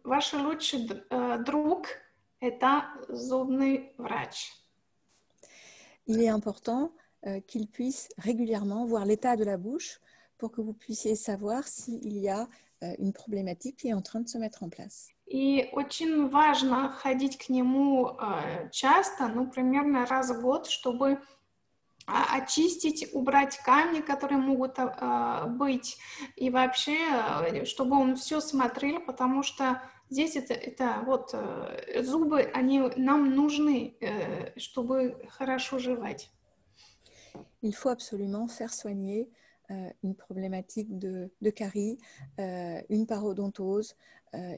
Ваш лучший друг – это зубный врач. Il est important qu'il puisse régulièrement voir l'état de la bouche pour que vous puissiez savoir s'il y a une problématique qui est en train de se mettre en place. И очень важно ходить к нему часто, ну, примерно раз в год, чтобы очистить, убрать камни, которые могут быть, и вообще, чтобы он все смотрел, потому что здесь это вот зубы, они нам нужны, чтобы хорошо жевать. Il faut absolument faire soigner une problématique de carie, une parodontose.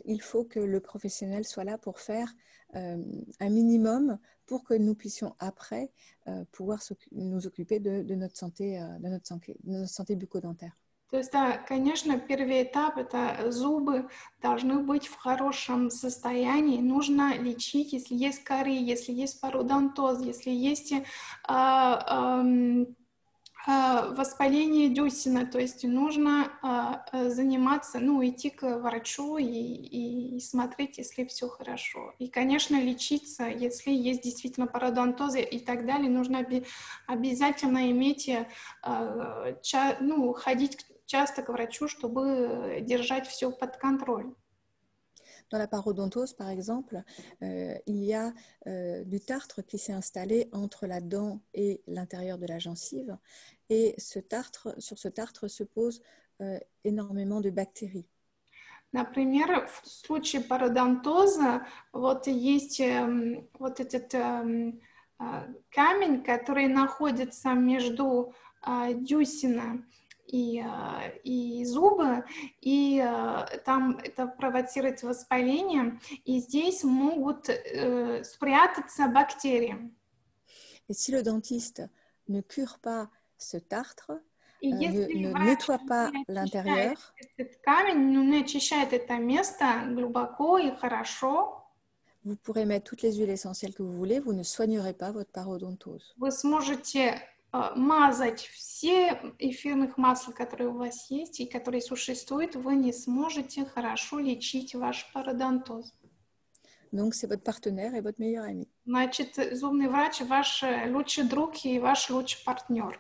Il faut que le professionnel soit là pour faire un minimum pour que nous puissions après pouvoir nous occuper de notre santé bucco-dentaire. То есть, да, конечно, первый этап – это зубы должны быть в хорошем состоянии. Нужно лечить, если есть карий, если есть пародонтоз, если есть воспаление дюсина. То есть нужно заниматься, ну, идти к врачу и смотреть, если все хорошо. И, конечно, лечиться, если есть действительно пародонтозы и так далее, нужно обязательно иметь, ну, ходить часто к врачу, чтобы держать все под контролем. Dans la parodontose, par exemple, il y a du tartre qui s'est installé entre la dent et l'intérieur de la gencive. Et sur ce tartre se posent énormément de bactéries. Например, в случае пародонтоза вот есть вот этот камень, который находится между дюсина и зубы, и там это провоцирует воспаление, и здесь могут спрятаться бактерии. Et si le dentiste ne cure pas ce tartre, ne nettoie pas l'intérieur, этот камень, не очищает это место глубоко и хорошо, vous pourrez mettre toutes les huiles essentielles que vous voulez, vous ne soignerez pas votre parodontose. Вы сможете мазать все эфирных масла, которые у вас есть и которые существуют, вы не сможете хорошо лечить ваш пародонтоз. Donc, c'est votre partenaire et votre meilleur ami. Значит, зубный врач ваш лучший друг и ваш лучший партнер.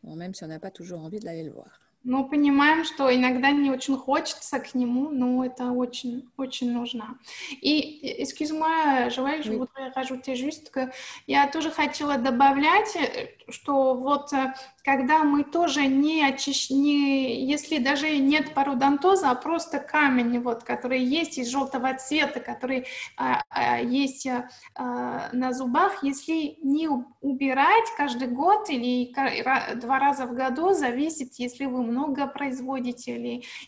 Bon, même si on n'a pas toujours envie de l'aller le voir. Но понимаем, что иногда не очень хочется к нему, но это очень, очень нужно. И, excuse-moi, Joël, je voudrais rajouter juste que я тоже хотела добавлять, что вот когда мы тоже если даже нет пародонтоза, а просто камень, вот, который есть из желтого цвета, который есть на зубах, если не убирать каждый год или 2 раза в году, зависит, если вы много производите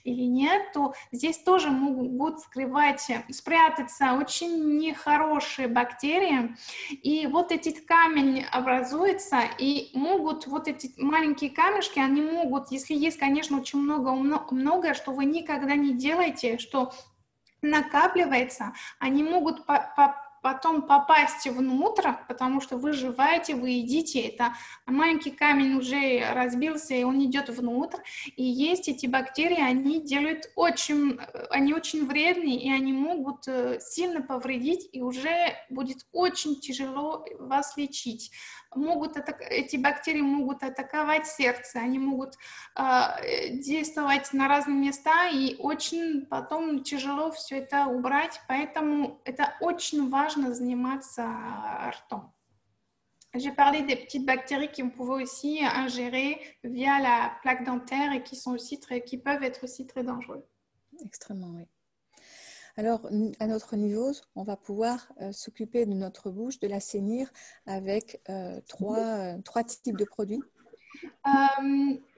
или нет, то здесь тоже могут спрятаться очень нехорошие бактерии, и вот этот камень образуется, и могут вот эти маленькие камешки, они могут, если есть, конечно, очень много, что вы никогда не делаете, что накапливается, они могут потом попасть внутрь, потому что вы жеваете, вы едите, это маленький камень уже разбился, и он идет внутрь, и есть эти бактерии, они очень вредные, и они могут сильно повредить, и уже будет очень тяжело вас лечить. Эти бактерии могут атаковать сердце, они могут действовать на разные места, и очень потом tяжело все это убрать, поэтому это очень важно заниматься ртом. J'ai parlé des petites bactéries qu'on pouvait aussi ingérer via la plaque dentaire et qui peuvent être aussi très dangereux. Extrêmement, oui. Alors, à notre niveau, on va pouvoir s'occuper de notre bouche, de l'assainir avec trois types de produits.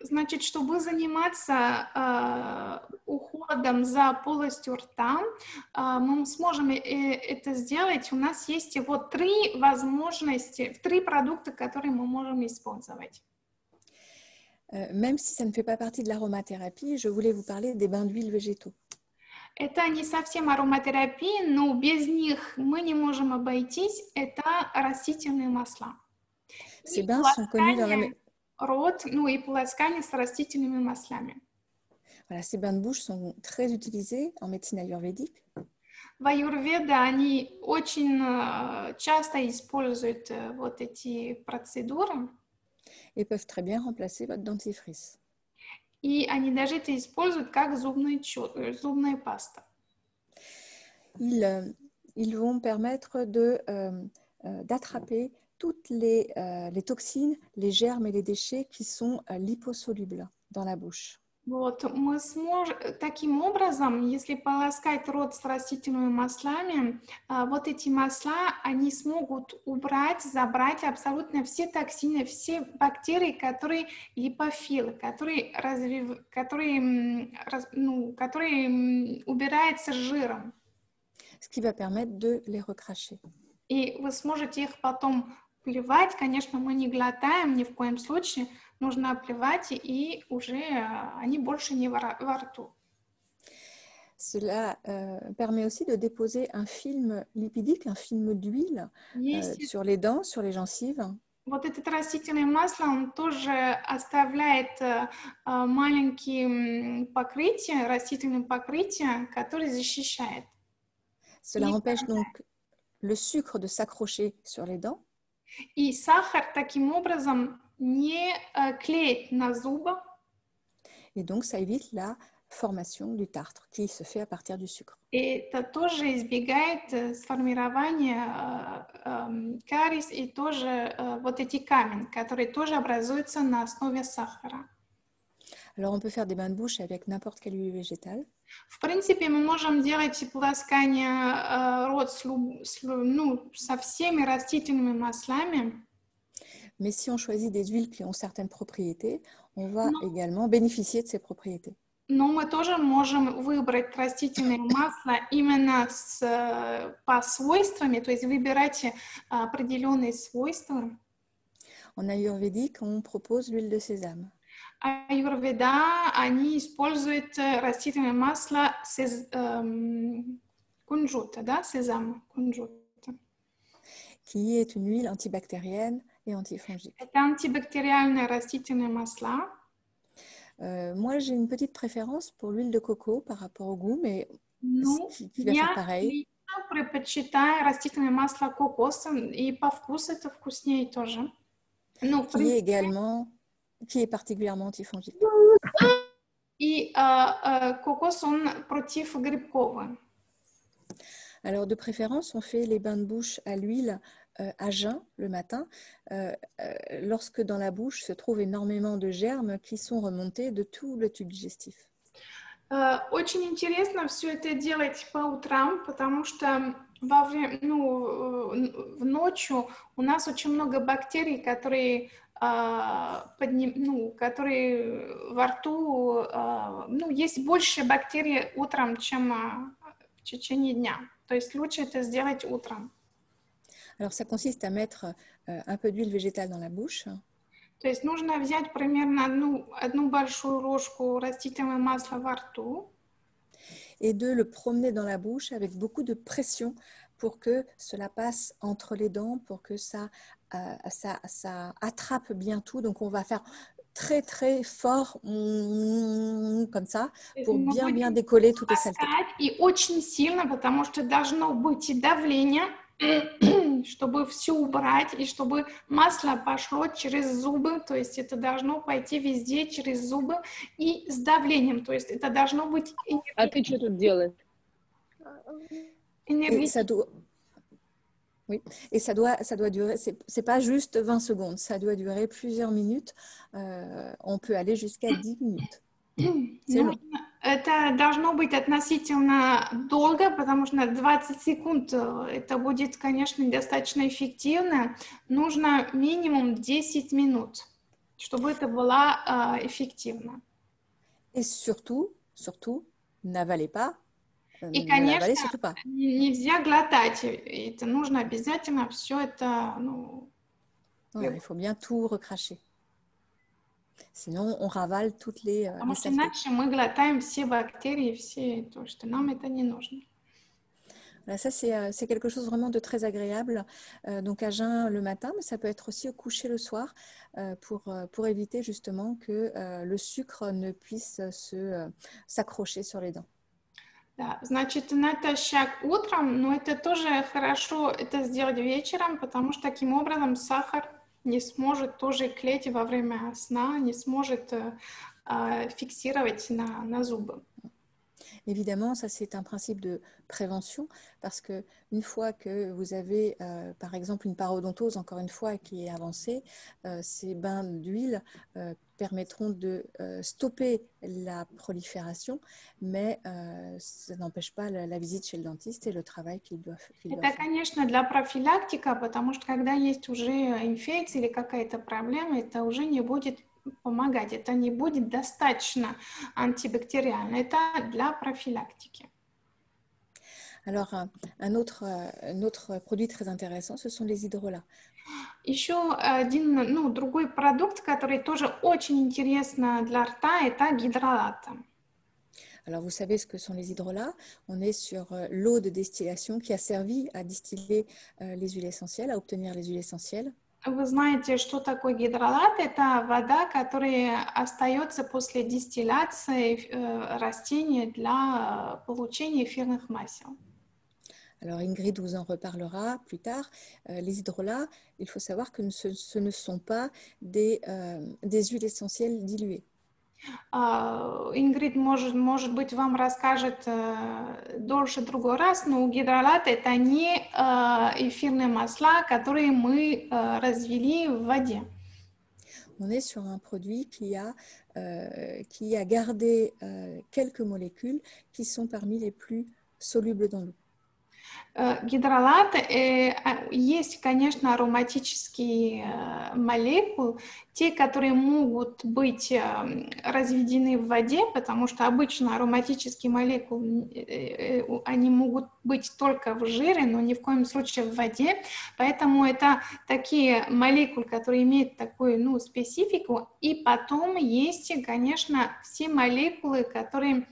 Значит, чтобы заниматься уходом за полостью рта, мы сможем это сделать. У нас есть вот три возможности, три продукта, которые мы можем использовать. Même si ça ne fait pas partie de l'aromathérapie, je voulais vous parler des bains d'huile végétaux. Это не совсем ароматерапия, но без них мы не можем обойтись. Это растительные масла. Ces bains sont connus dans la... Рот, и полоскание с растительными маслами. Voilà, ces bains de bouche sont très utilisés en médecine ayurvédique. В аюрведе они очень часто используют вот эти процедуры. Et peuvent très bien remplacer votre dentifrice. И они даже это используют как зубная паста. Ils vont permettre d'attraper toutes les toxines, les germes et les déchets qui sont liposolubles dans la bouche. Вот, мы сможем, таким образом, если полоскать рот с растительными маслами, вот эти масла, они смогут забрать абсолютно все токсины, все бактерии, которые липофилы, которые убираются жиром. Ce qui va permettre de les recracher. И вы сможете их потом плевать. Конечно, мы не глотаем ни в коем случае. Нужно оплевать, и уже они больше не во рту. Cela permet aussi de déposer un film lipidique, un film d'huile sur les dents, sur les gencives. Вот это растительное масло, он тоже оставляет маленькие покрытия, растительное покрытие, которое защищает. Cela empêche donc le sucre de s'accrocher sur les dents. И сахар таким образом не клеит на зубы. Et donc, ça évite la formation du tartre qui se fait à partir du sucre. И это тоже избегает сформирования кариес и тоже вот эти камни, которые тоже образуются на основе сахара. Alors, on peut faire des bains de bouche avec n'importe quelle huile végétale. В принципе, мы можем делать полоскание рот со всеми растительными маслами. Mais si on choisit des huiles qui ont certaines propriétés, on va également bénéficier de ces propriétés. Но мы тоже можем выбрать растительные масла именно по свойствам, то есть выбирать определенные свойства. En ayurvédique, on propose l'huile de sésame. Аюрведа, они используют растительное масло кунжута, да, сезам, кунжута. Qui est une huile antibactérienne et antifongique. Это антибактериальные растительные масла. Moi, j'ai une petite préférence pour l'huile de coco par rapport au goût, mais qui va faire pareil. Я предпочитаю растительное масло кокоса, и по вкусу это вкуснее тоже. Qui est particulièrement antifongique. И кокос, он противогрибковый. Alors, de préférence, on fait les bains de bouche à l'huile à jeun le matin, lorsque dans la bouche se trouvent énormément de germes qui sont remontés de tout le tube digestif. Очень интересно все это делать по утрам, потому что в ночью у нас очень много бактерий, которые во рту, есть больше бактерий утром, чем в течение дня. То есть лучше это сделать утром. Alors, ça consiste à mettre un peu d'huile végétale dans la bouche. То есть нужно взять примерно одну большую ложку растительного масла во рту. Et de le promener dans la bouche avec beaucoup de pression pour que cela passe entre les dents, pour que ça attrape bien tout. Donc, on va faire très, très fort, comme ça, pour Мы bien будем décoller toutes les saletés. ласкать и очень сильно, потому что должно быть и давление, чтобы все убрать, и чтобы масло пошло через зубы, то есть это должно пойти везде через зубы и с давлением, то есть это должно быть А ты что тут делаешь? Et ça doit, oui, et ça doit durer, c'est pas juste 20 secondes, ça doit durer plusieurs minutes. On peut aller jusqu'à 10 minutes. C'est long. Это должно быть относительно долго, потому что на 20 секунд это будет, конечно, недостаточно эффективно. Нужно минимум 10 минут, чтобы это было эффективно. Et surtout, n'avalez pas. И, конечно, нельзя глотать. Это нужно обязательно все это... Ouais, il faut bien tout recracher. Sinon, on ravale toutes les Потому что saletés. иначе мы глотаем все бактерии, все то, что нам это не нужно. Voilà, ça, c'est quelque chose vraiment de très agréable. Donc, à jeun le matin, mais ça peut être aussi au coucher le soir pour éviter justement que le sucre ne puisse s'accrocher sur les dents. Да, значит, натощак утром, но это тоже хорошо это сделать вечером, потому что таким образом сахар не сможет тоже клеть во время сна, не сможет фиксировать на зубы. Évidemment, ça c'est un principe de prévention parce que une fois que vous avez par exemple une parodontose, encore une fois, qui est avancée, ces bains d'huile permettront de stopper la prolifération, mais ça n'empêche pas la visite chez le dentiste et le travail qu'il doit faire. Это, конечно, для профилактика, потому что когда есть уже инфекция или какая-то проблема, это уже не будет помогать, это не будет достаточно антибактериально, это для профилактики. Alors, un autre produit très intéressant, ce sont les hydrolats. Еще один, другой продукт, который тоже очень интересно для рта, это гидролаты. Alors, vous savez ce que sont les hydrolats. On est sur l'eau de distillation qui a servi à distiller les huiles essentielles, à obtenir les huiles essentielles. Вы знаете, что такое гидролат? Это вода, которая остается после дистилляции растения для получения эфирных масел. Alors Ingrid vous en reparlera plus tard. Les hydrolats, il faut savoir que ce ne sont pas des huiles essentielles diluées. Ингрид, может быть, вам расскажет дольше другой раз, но гидролаты это не эфирные масла, которые мы развели в воде. On est sur un produit qui a gardé quelques molécules qui sont parmi les plus solubles dans l'eau. Гидролат, есть, конечно, ароматические молекулы, те, которые могут быть разведены в воде, потому что обычно ароматические молекулы, они могут быть только в жире, но ни в коем случае в воде, поэтому это такие молекулы, которые имеют такую, специфику, и потом есть, конечно, все молекулы, которые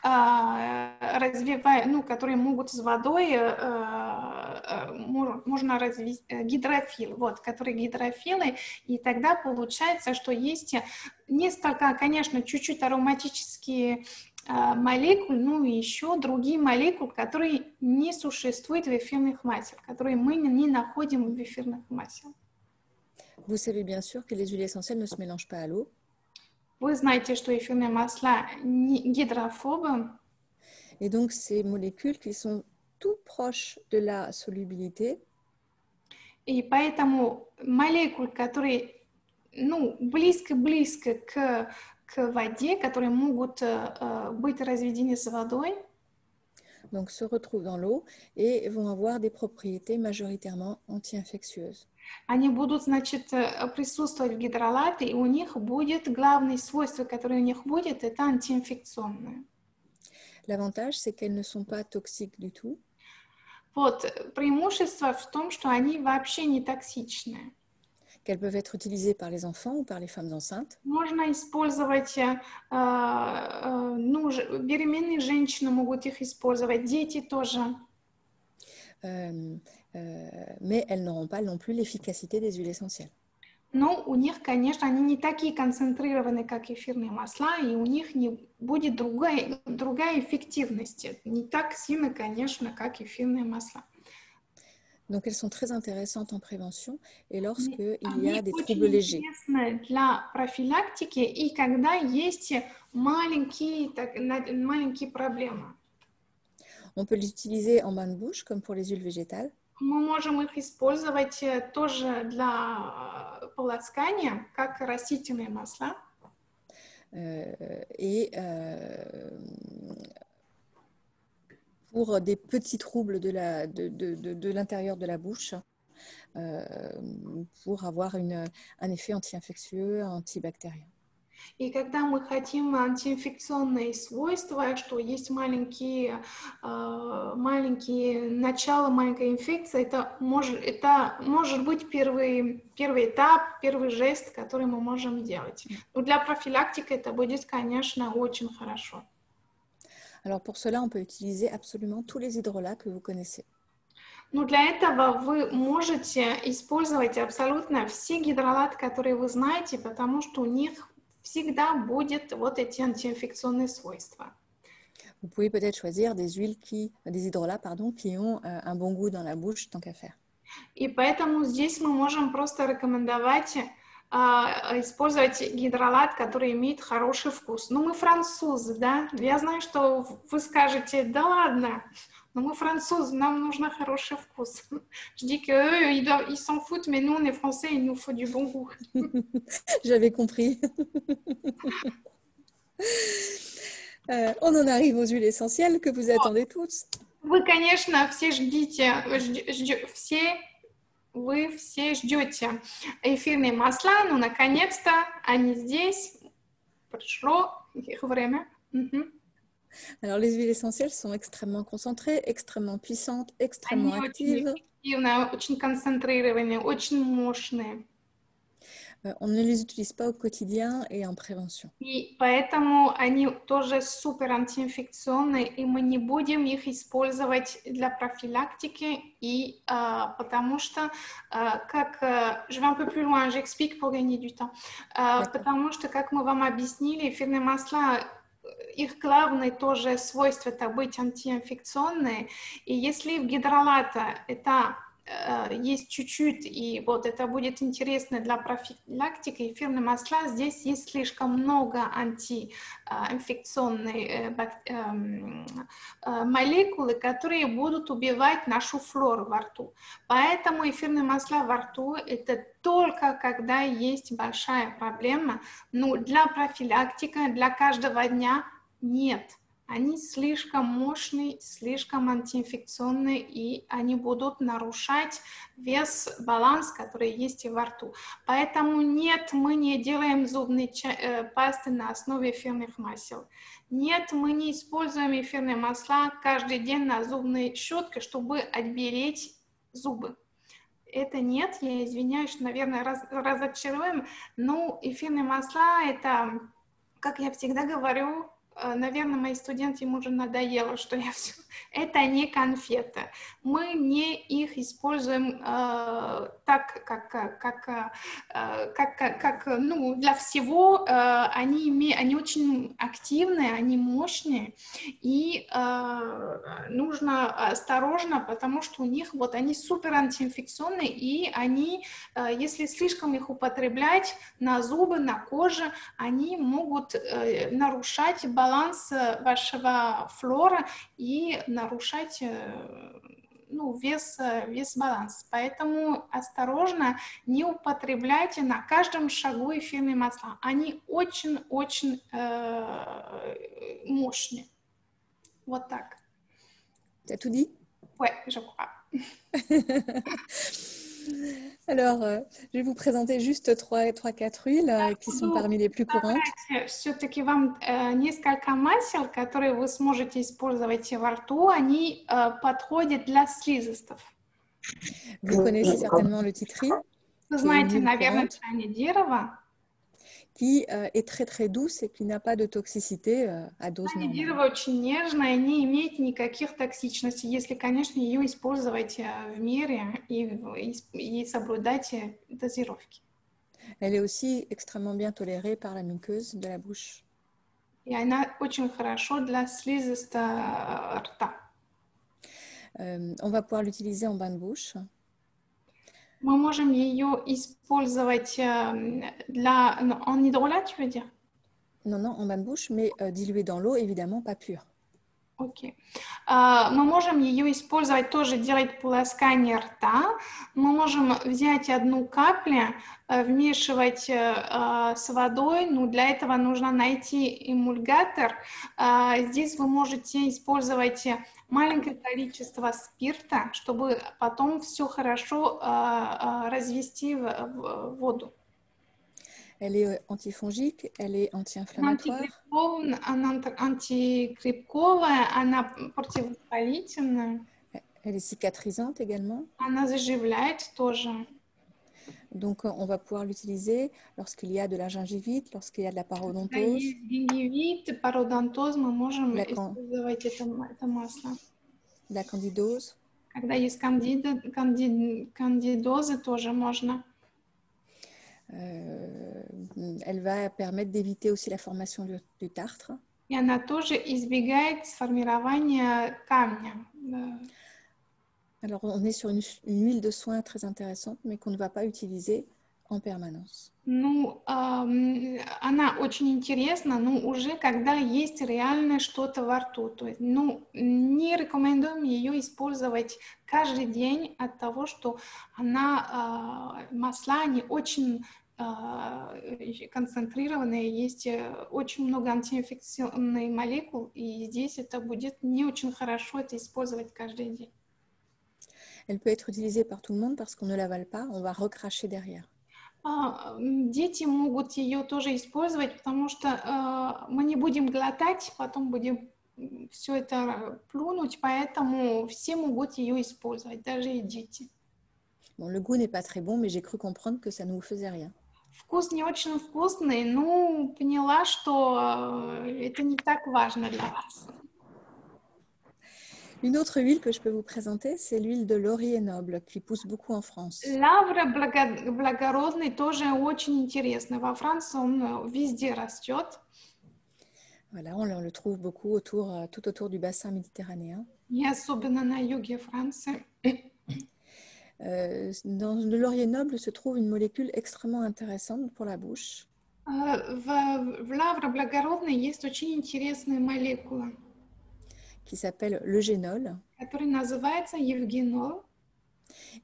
развивая, которые могут с водой, можно развить гидрофил, которые гидрофилы, и тогда получается, что есть несколько, конечно, чуть-чуть ароматические молекулы, и еще другие молекулы, которые не существуют в эфирных маслах, которые мы не находим в эфирных маслах. Vous savez bien sûr que les huiles essentielles ne se mélangent pas à l'eau. Вы знаете, что эфирные масла гидрофобы. Et donc, ces molécules qui sont tout proches de la solubilité. И поэтому молекулы, которые, близко к воде, которые могут быть разведены с водой. Donc, se retrouvent dans l'eau et vont avoir des propriétés majoritairement anti-infectieuses. Они будут, присутствовать в гидролате, и у них будет главное свойство, которое у них будет, это антиинфекционное. L'avantage, c'est qu'elles ne sont pas toxiques du tout. Преимущество в том, что они вообще не токсичные. Qu'elles peuvent être utilisées par les enfants ou par les femmes enceintes. Можно использовать, беременные женщины могут их использовать, дети тоже. mais elles n'auront pas non plus l'efficacité des huiles essentielles. Но у них, конечно, они не такие концентрированные, как эфирные масла, и у них не будет другая эффективность. Не так сильно, конечно, как эфирные масла. Donc, elles sont très intéressantes en prévention et lorsqu'il y Они a des очень troubles légers. интересны для профилактики и когда есть маленькие проблемы. On peut l'utiliser en bain de bouche, comme pour les huiles végétales. Мы можем их использовать тоже для полоскания, как растительные масла. Et pour des petits troubles de l'intérieur de la bouche, pour avoir un effet anti-infectieux, antibactérien. И когда мы хотим антиинфекционные свойства, что есть маленькие начала маленькой инфекции, это может быть первый этап, первый жест, который мы можем делать. Но для профилактики это будет, конечно, очень хорошо. Alors pour cela, on peut utiliser absolument tous les hydrolats que vous connaissez. Ну, для этого вы можете использовать абсолютно все гидролаты, которые вы знаете, потому что у них всегда будет вот эти антиинфекционные свойства. Vous pouvez peut-être choisir des hydrolats qui ont un bon goût dans la bouche, tant qu'à faire. И поэтому здесь мы можем просто рекомендовать использовать гидролат, который имеет хороший вкус. Ну, мы французы, да? Я знаю, что вы скажете, да ладно, но мы французы, нам нужен хороший вкус. Je dis qu'eux, ils s'en foutent, mais nous, on est français, il nous faut du bon goût. J'avais compris. On en arrive aux huiles essentielles que vous attendez tous. Вы, конечно, все вы все ждете эфирные масла, но наконец-то они здесь, пришло их время. Alors, les huiles essentielles sont extrêmement concentrées, extrêmement puissantes, extrêmement actives. Очень концентрированные, очень мощные. On ne les utilise pas au quotidien et en prévention. И поэтому они тоже супер антиинфекционные, и мы не будем их использовать для профилактики, и потому что, je vais un peu plus loin, j'explique pour gagner du temps, потому что, как мы вам объяснили, эфирные масла, их главное тоже свойство это быть антиинфекционные, и если в гидролата это есть чуть-чуть, и вот это будет интересно для профилактики, эфирные масла, здесь есть слишком много антиинфекционных молекул, которые будут убивать нашу флору во рту. Поэтому эфирные масла во рту это только когда есть большая проблема, но для профилактики, для каждого дня нет. Они слишком мощные, слишком антиинфекционные, и они будут нарушать весь баланс, который есть и во рту. Поэтому нет, мы не делаем зубные пасты на основе эфирных масел. Нет, мы не используем эфирные масла каждый день на зубной щетке, чтобы отбелить зубы. Это нет, я извиняюсь, наверное, разочаруем, но эфирные масла, это, как я всегда говорю, наверное, мои студенты, им уже надоело, что я все... Это не конфеты. Мы не их используем так, как ну, для всего. Они очень активные, они мощные. И нужно осторожно, потому что у них вот они супер антиинфекционные, и они, если слишком их употреблять на зубы, на коже, они могут нарушать баланс вашего флора и нарушать ну, весь баланс. Поэтому осторожно, не употребляйте на каждом шагу эфирные масла. Они очень-очень мощные. Вот так. Tu as tout dit? Ouais, je crois. Alors, je vais vous présenter juste 3-4 huiles qui sont parmi les plus courantes. Все-таки вам несколько масел, которые вы сможете использовать во рту, они подходят для слизистов. Vous connaissez certainement le titri. Вы знаете, наверное, чайное дерево. qui est très très douce et qui n'a pas de toxicité à dose normale. Дерево очень нежное, не имеет никаких токсичностей, если, конечно, ее использовать в мере и соблюдать дозировки. Elle est aussi extrêmement bien tolérée par la muqueuse de la bouche. И она очень хорошо для слизистой рта. On va pouvoir l'utiliser en bain de bouche. Мы можем ее использовать для... En hydrolat, tu veux dire? Non, non, en bain de bouche, mais diluée dans l'eau, évidemment, pas pure. Окей. Мы можем ее использовать, тоже делать полоскание рта. Мы можем взять одну каплю, вмешивать с водой. Но для этого нужно найти эмульгатор. Здесь вы можете использовать маленькое количество спирта, чтобы потом все хорошо развести в воду. Elle est antifongique, elle est anti-inflammatoire. Она антигрибковая, она противовоспалительная. Elle est cicatrisante également. Она заживляет тоже. Donc, on va pouvoir l'utiliser lorsqu'il y a de la gingivite, lorsqu'il y a de la Когда parodontose, есть гингивит, пародонтоз, мы можем La использовать это масло. la candidose. Когда есть кандидозы, тоже можно. Elle va permettre d'éviter aussi la formation du tartre. И она тоже избегает сформирования камня. Alors, on est sur une huile de soin très intéressante, mais qu'on ne va pas utiliser en permanence. Ну, она очень интересна, но уже когда есть реально что-то во рту. То есть, ну, не рекомендуем ее использовать каждый день от того, что она, масла, они очень концентрированные, есть очень много антиинфекционных молекул, и здесь это будет не очень хорошо это использовать каждый день. Elle peut être utilisée par tout le monde parce qu'on ne l'avale pas, on va recracher derrière. Дети могут ее тоже использовать, потому что мы не будем глотать, потом будем все это плюнуть, поэтому все могут ее использовать, даже и дети. Bon, le goût n'est pas très bon, mais j'ai cru comprendre que ça ne vous faisait rien. Вкус не очень вкусный, ну, поняла, что это не так важно для вас. Une autre huile que je peux vous présenter, c'est l'huile de laurier noble qui pousse beaucoup en France. Лавра благородный тоже очень интересный. Во Франции он везде растет. Voilà, on le trouve beaucoup tout autour du bassin méditerranéen. И особенно на юге Франции. Dans le laurier noble se trouve une molécule extrêmement intéressante pour la bouche. В лавре благородной есть очень интересная молекула, Qui s'appelle l'eugénol которая называется евгенол,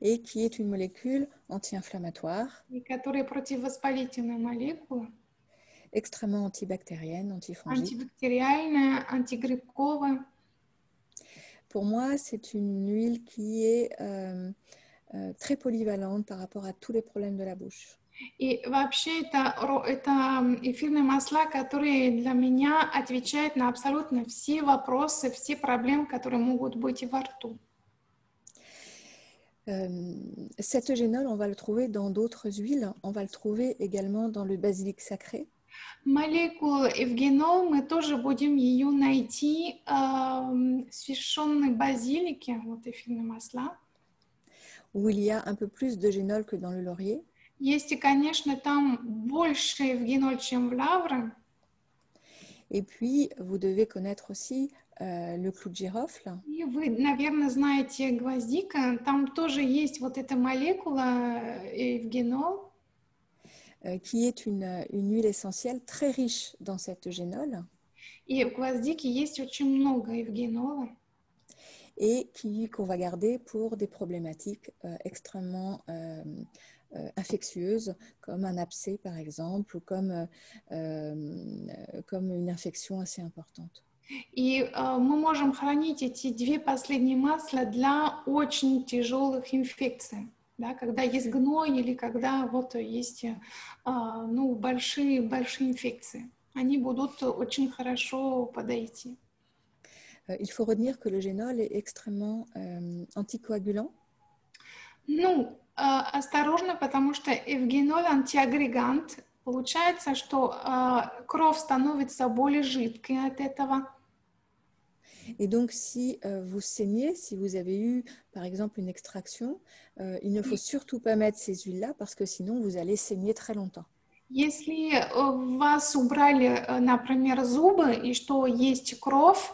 et qui est une molécule anti-inflammatoire, и которая противовоспалительная молекула, extrêmement antibactérienne, antifongique. антибактериальная, антигрибковая. Pour moi, c'est une huile qui est très polyvalente par rapport à tous les problèmes de la bouche. И вообще это эфирные масла, которые для меня отвечают на абсолютно все вопросы, все проблемы, которые могут быть во рту. Cet eugénol, on va le trouver dans d'autres huiles. On va le trouver également dans le basilic sacré. Молекулу эвгенол мы тоже будем ее найти в священной базилике, вот эфирные масла. Où il y a un peu plus d'eugénol que dans le laurier. Есть, и, конечно, там больше эвгенол, чем в лавре. Et puis, vous devez connaître aussi le clou de girofle. И вы, наверное, знаете гвоздика. Там тоже есть вот эта молекула эвгенол. Qui est une huile essentielle très riche dans cet eugénol. И в гвоздике есть очень много эвгенола. Et qu'on va garder pour des problématiques extrêmement infectieuses, comme un abcès par exemple, ou comme une infection assez importante. И мы можем хранить эти две последние масла для очень тяжелых инфекций, да, когда есть гной или когда вот есть ну, большие инфекции. Они будут очень хорошо подойти. Il faut retenir que l'eugénol est extrêmement anticoagulant. Ну, осторожно, потому что эвгенол антиагрегант, Получается, что кровь становится более жидкой от этого. Et donc, si vous saignez, si vous avez eu, par exemple, une extraction, il ne faut surtout pas mettre ces huiles-là parce que sinon, vous allez saigner très longtemps. Если вас убрали, например, зубы, и что есть кровь,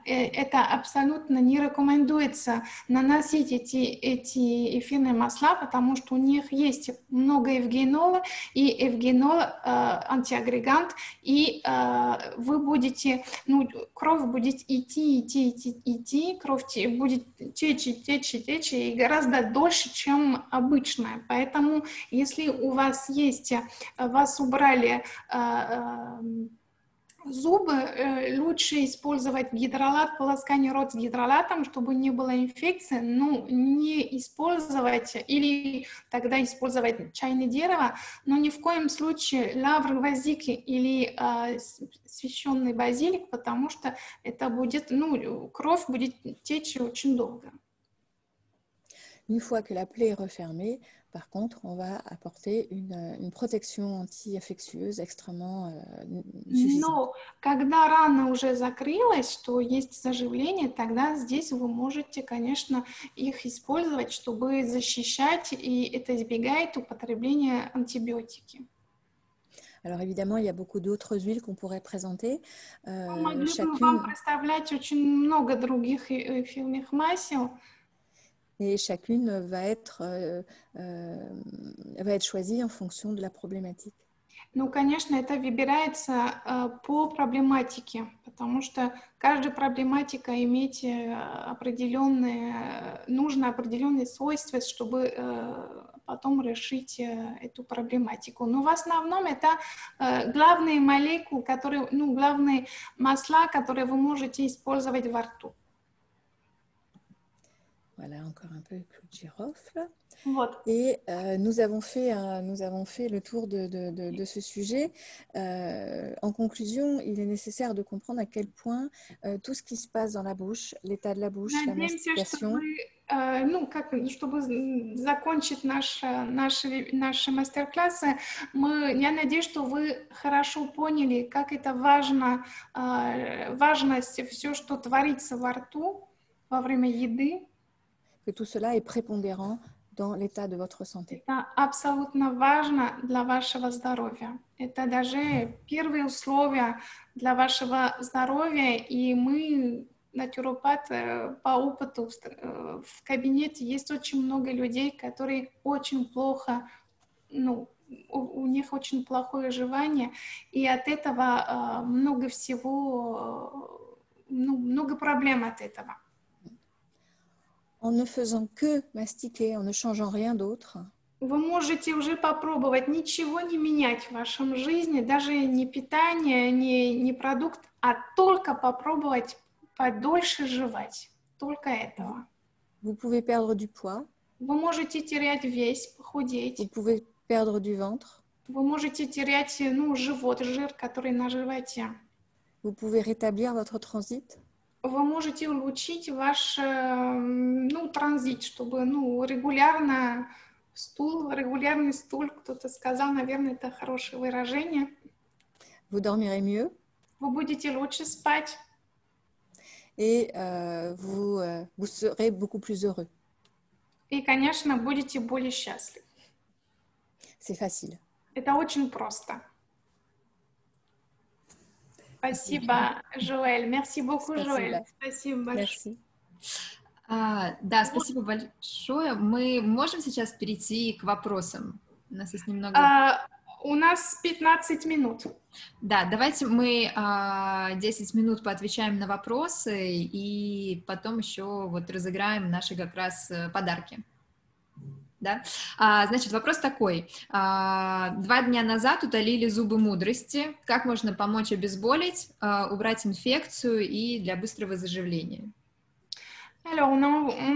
это абсолютно не рекомендуется наносить эти эфирные масла, потому что у них есть много эвгенола, и эвгенол антиагрегант, и вы будете, ну, кровь будет идти, кровь будет течь, и гораздо дольше, чем обычная. Поэтому, если у вас есть вас убрали зубы, лучше использовать гидролат, полоскание рот с гидролатом, чтобы не было инфекции, но не использовать, или тогда использовать чайное дерево, но ни в коем случае лавр гвоздики или священный базилик, потому что это будет, ну, кровь будет течь очень долго. Une fois que la plaie est refermée, par contre, on va apporter une protection anti-infectieuse extrêmement suffisante. Но когда рана уже закрылась, что есть заживление, тогда здесь вы можете, конечно, их использовать, чтобы защищать, и это избегает употребления антибиотики. Alors évidemment, il y a beaucoup d'autres huiles qu'on pourrait présenter. Могли бы Chacune... вам представлять очень много других эфирных масел. Et chacune va être choisie en fonction de la problématique. Ну, конечно, это выбирается по проблематике, потому что каждая проблематика имеет нужно определенные свойства, чтобы потом решить эту проблематику. Но в основном это главные молекулы, которые, ну, главные масла, которые вы можете использовать во рту. Voilà, encore un peu de clou de girofle. Вот. Et nous avons fait le tour de ce sujet. En conclusion, il est nécessaire de comprendre à quel point tout ce qui se passe dans la bouche, l'état de la bouche, la mastication... Ну, чтобы закончить наши мастер-классы, я надеюсь, что вы хорошо поняли, как это важность все, что творится во рту во время еды. Que tout cela est prépondérant dans l'état de votre santé. Это абсолютно важно для вашего здоровья. Это даже первые условия для вашего здоровья, и мы, натуропат, по опыту в кабинете есть очень много людей, которые очень плохо, ну, у них очень плохое жевание, и от этого много всего, ну, много проблем от этого. En ne faisant que mastiquer, en ne changeant rien d'autre. Вы можете уже попробовать ничего не менять в вашем жизни, даже не питание, не продукт, а только попробовать подольше жевать. Только этого. Vous pouvez perdre du poids. Вы можете терять вес, похудеть. Vous pouvez perdre du ventre. Вы можете терять, ну, живот, жир, который на животе. Vous pouvez rétablir votre transit. Вы можете улучшить ваш, ну, транзит, чтобы, ну, регулярный стул, кто-то сказал, наверное, это хорошее выражение. Vous dormirez mieux. Вы будете лучше спать. Et vous serez beaucoup plus heureux. И, конечно, будете более счастливы. C'est facile. Это очень просто. Спасибо, Жоэль. Merci beaucoup, Жоэль. Спасибо большое. Да, спасибо большое. Мы можем сейчас перейти к вопросам? У нас есть немного... У нас 15 минут. Да, давайте мы 10 минут поотвечаем на вопросы и потом еще вот разыграем наши как раз подарки. Да? Значит, вопрос такой. 2 дня назад удалили зубы мудрости. Как можно помочь обезболить, убрать инфекцию и для быстрого заживления? Alors, on a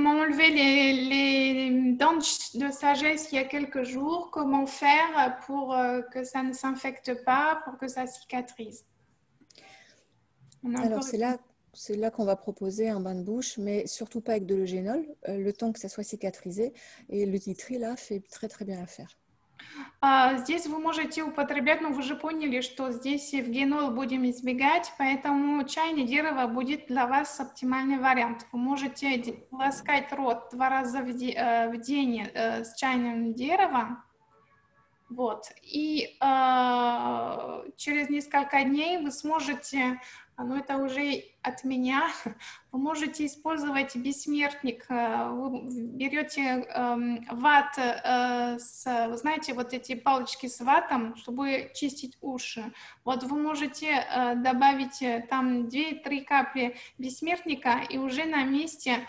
enlevé les dents de sagesse il y a quelques jours. Comment faire pour que ça ne s'infecte pas, pour que ça cicatrise? Alors, c'est là qu'on va proposer un bain de bouche, mais surtout pas avec de l'eugénol, le temps que ça soit cicatrisé. Et le titri, là, fait très très bien l'affaire. Здесь вы можете употреблять, но вы же поняли, что здесь евгенол будем избегать, поэтому чайное дерево будет для вас оптимальный вариант. Вы можете полоскать рот 2 раза в день с чайным деревом, вот, и через несколько дней вы сможете, ну это уже от меня, вы можете использовать бессмертник. Вы берете ват, вы знаете, вот эти палочки с ватом, чтобы чистить уши. Вот вы можете добавить там 2-3 капли бессмертника и уже на месте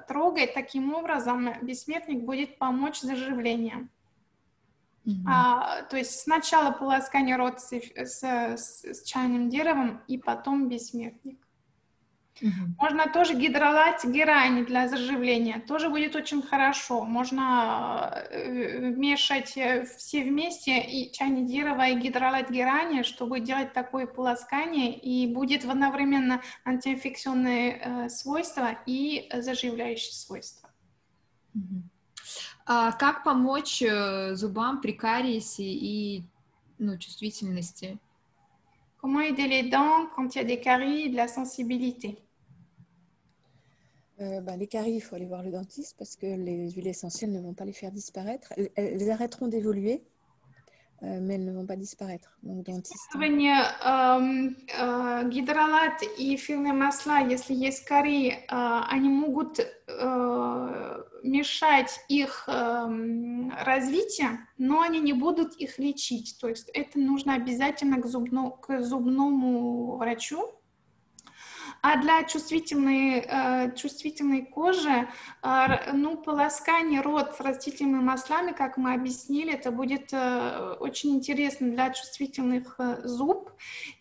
трогать. Таким образом, бессмертник будет помочь заживлению. То есть сначала полоскание рот с чайным деревом и потом бессмертник. Можно тоже гидролат герани для заживления. Тоже будет очень хорошо. Можно вмешать все вместе и чайное дерево, и гидролат герани, чтобы делать такое полоскание. И будет одновременно антиинфекционные свойства и заживляющие свойства. Как помочь зубам при кариесе и чувствительности? Comment aider les dents quand il y a des caries et de la sensibilité? Les caries, il faut aller voir le dentiste parce que les huiles essentielles ne vont pas les faire disparaître. Elles arrêteront d'évoluer, mais elles ne vont pas disparaître. Donc, dentiste. Гидролат и эфирные масла, если есть карии, они могут мешать их развитию, но они не будут их лечить. То есть это нужно обязательно к зубному врачу. А для чувствительной кожи, полоскание рот растительными маслами, как мы объяснили, это будет очень интересно для чувствительных зуб.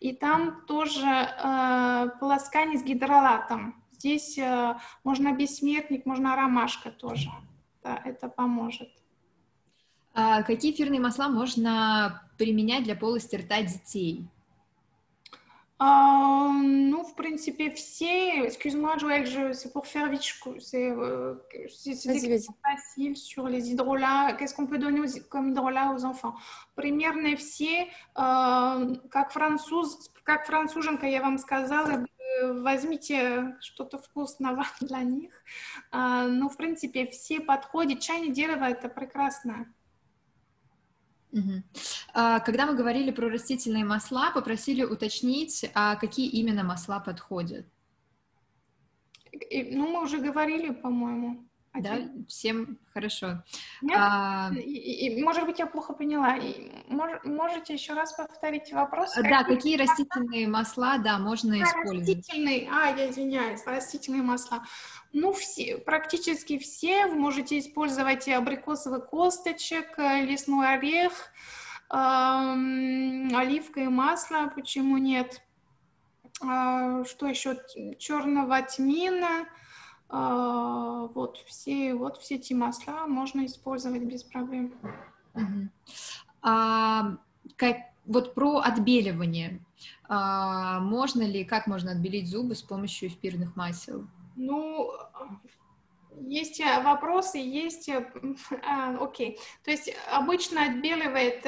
И там тоже полоскание с гидролатом. Здесь можно бессмертник, можно ромашка тоже. Да, это поможет. Какие эфирные масла можно применять для полости рта детей? В принципе, все... Excuse-moi, Joël, c'est pour faire vite. C'est des questions faciles sur les hydrolats. Qu'est-ce qu'on peut donner comme hydrolat aux enfants? Примерно все, как француженка, я вам сказала, возьмите что-то вкусного для них. Но, в принципе, все подходят. Чайное дерево — это прекрасно. Когда мы говорили про растительные масла, попросили уточнить, какие именно масла подходят. Мы уже говорили, по-моему. Да, всем хорошо. Нет? Может быть, я плохо поняла. Можете еще раз повторить вопрос? Да, какие растительные масла, да, можно использовать? Растительные, я извиняюсь, растительные масла. Практически все. Вы можете использовать абрикосовый косточек, лесной орех, оливковое масло, почему нет? Что еще? Черного тмина. Вот все эти масла можно использовать без проблем. Вот про отбеливание. Как можно отбелить зубы с помощью эфирных масел? Есть вопросы, есть... Окей. То есть обычно отбеливает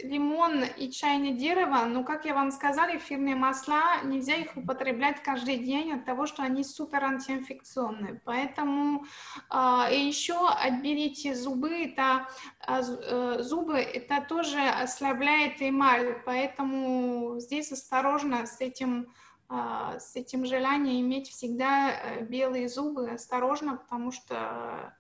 лимон и чайное дерево, но, как я вам сказала, эфирные масла, нельзя их употреблять каждый день от того, что они супер антиинфекционные. Поэтому и еще отбелите зубы, это тоже ослабляет эмаль, поэтому здесь осторожно с этим желанием иметь всегда белые зубы, осторожно, потому что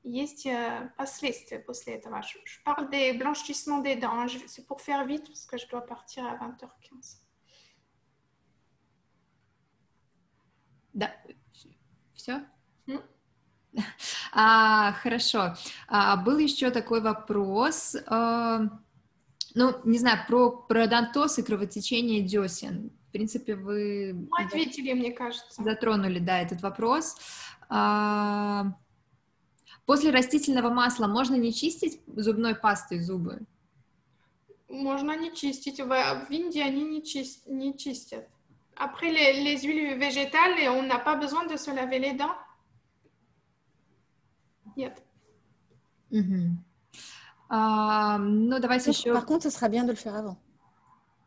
есть последствия после этого. Je parle des blanchissements des dents. C'est pour faire vite, parce que je dois partir à 20h15. Да, все? Хорошо. Был еще такой вопрос, не знаю, про пародонтоз и кровотечение десен. В принципе, вы ответили, мне кажется. Затронули, да, этот вопрос. После растительного масла можно не чистить зубной пастой зубы? Можно не чистить. В Индии они не чистят. Après les huiles végétales, on n'a pas besoin de se laver les dents. Нет. Ну, давайте Donc, еще... par contre, ce sera bien de le faire avant,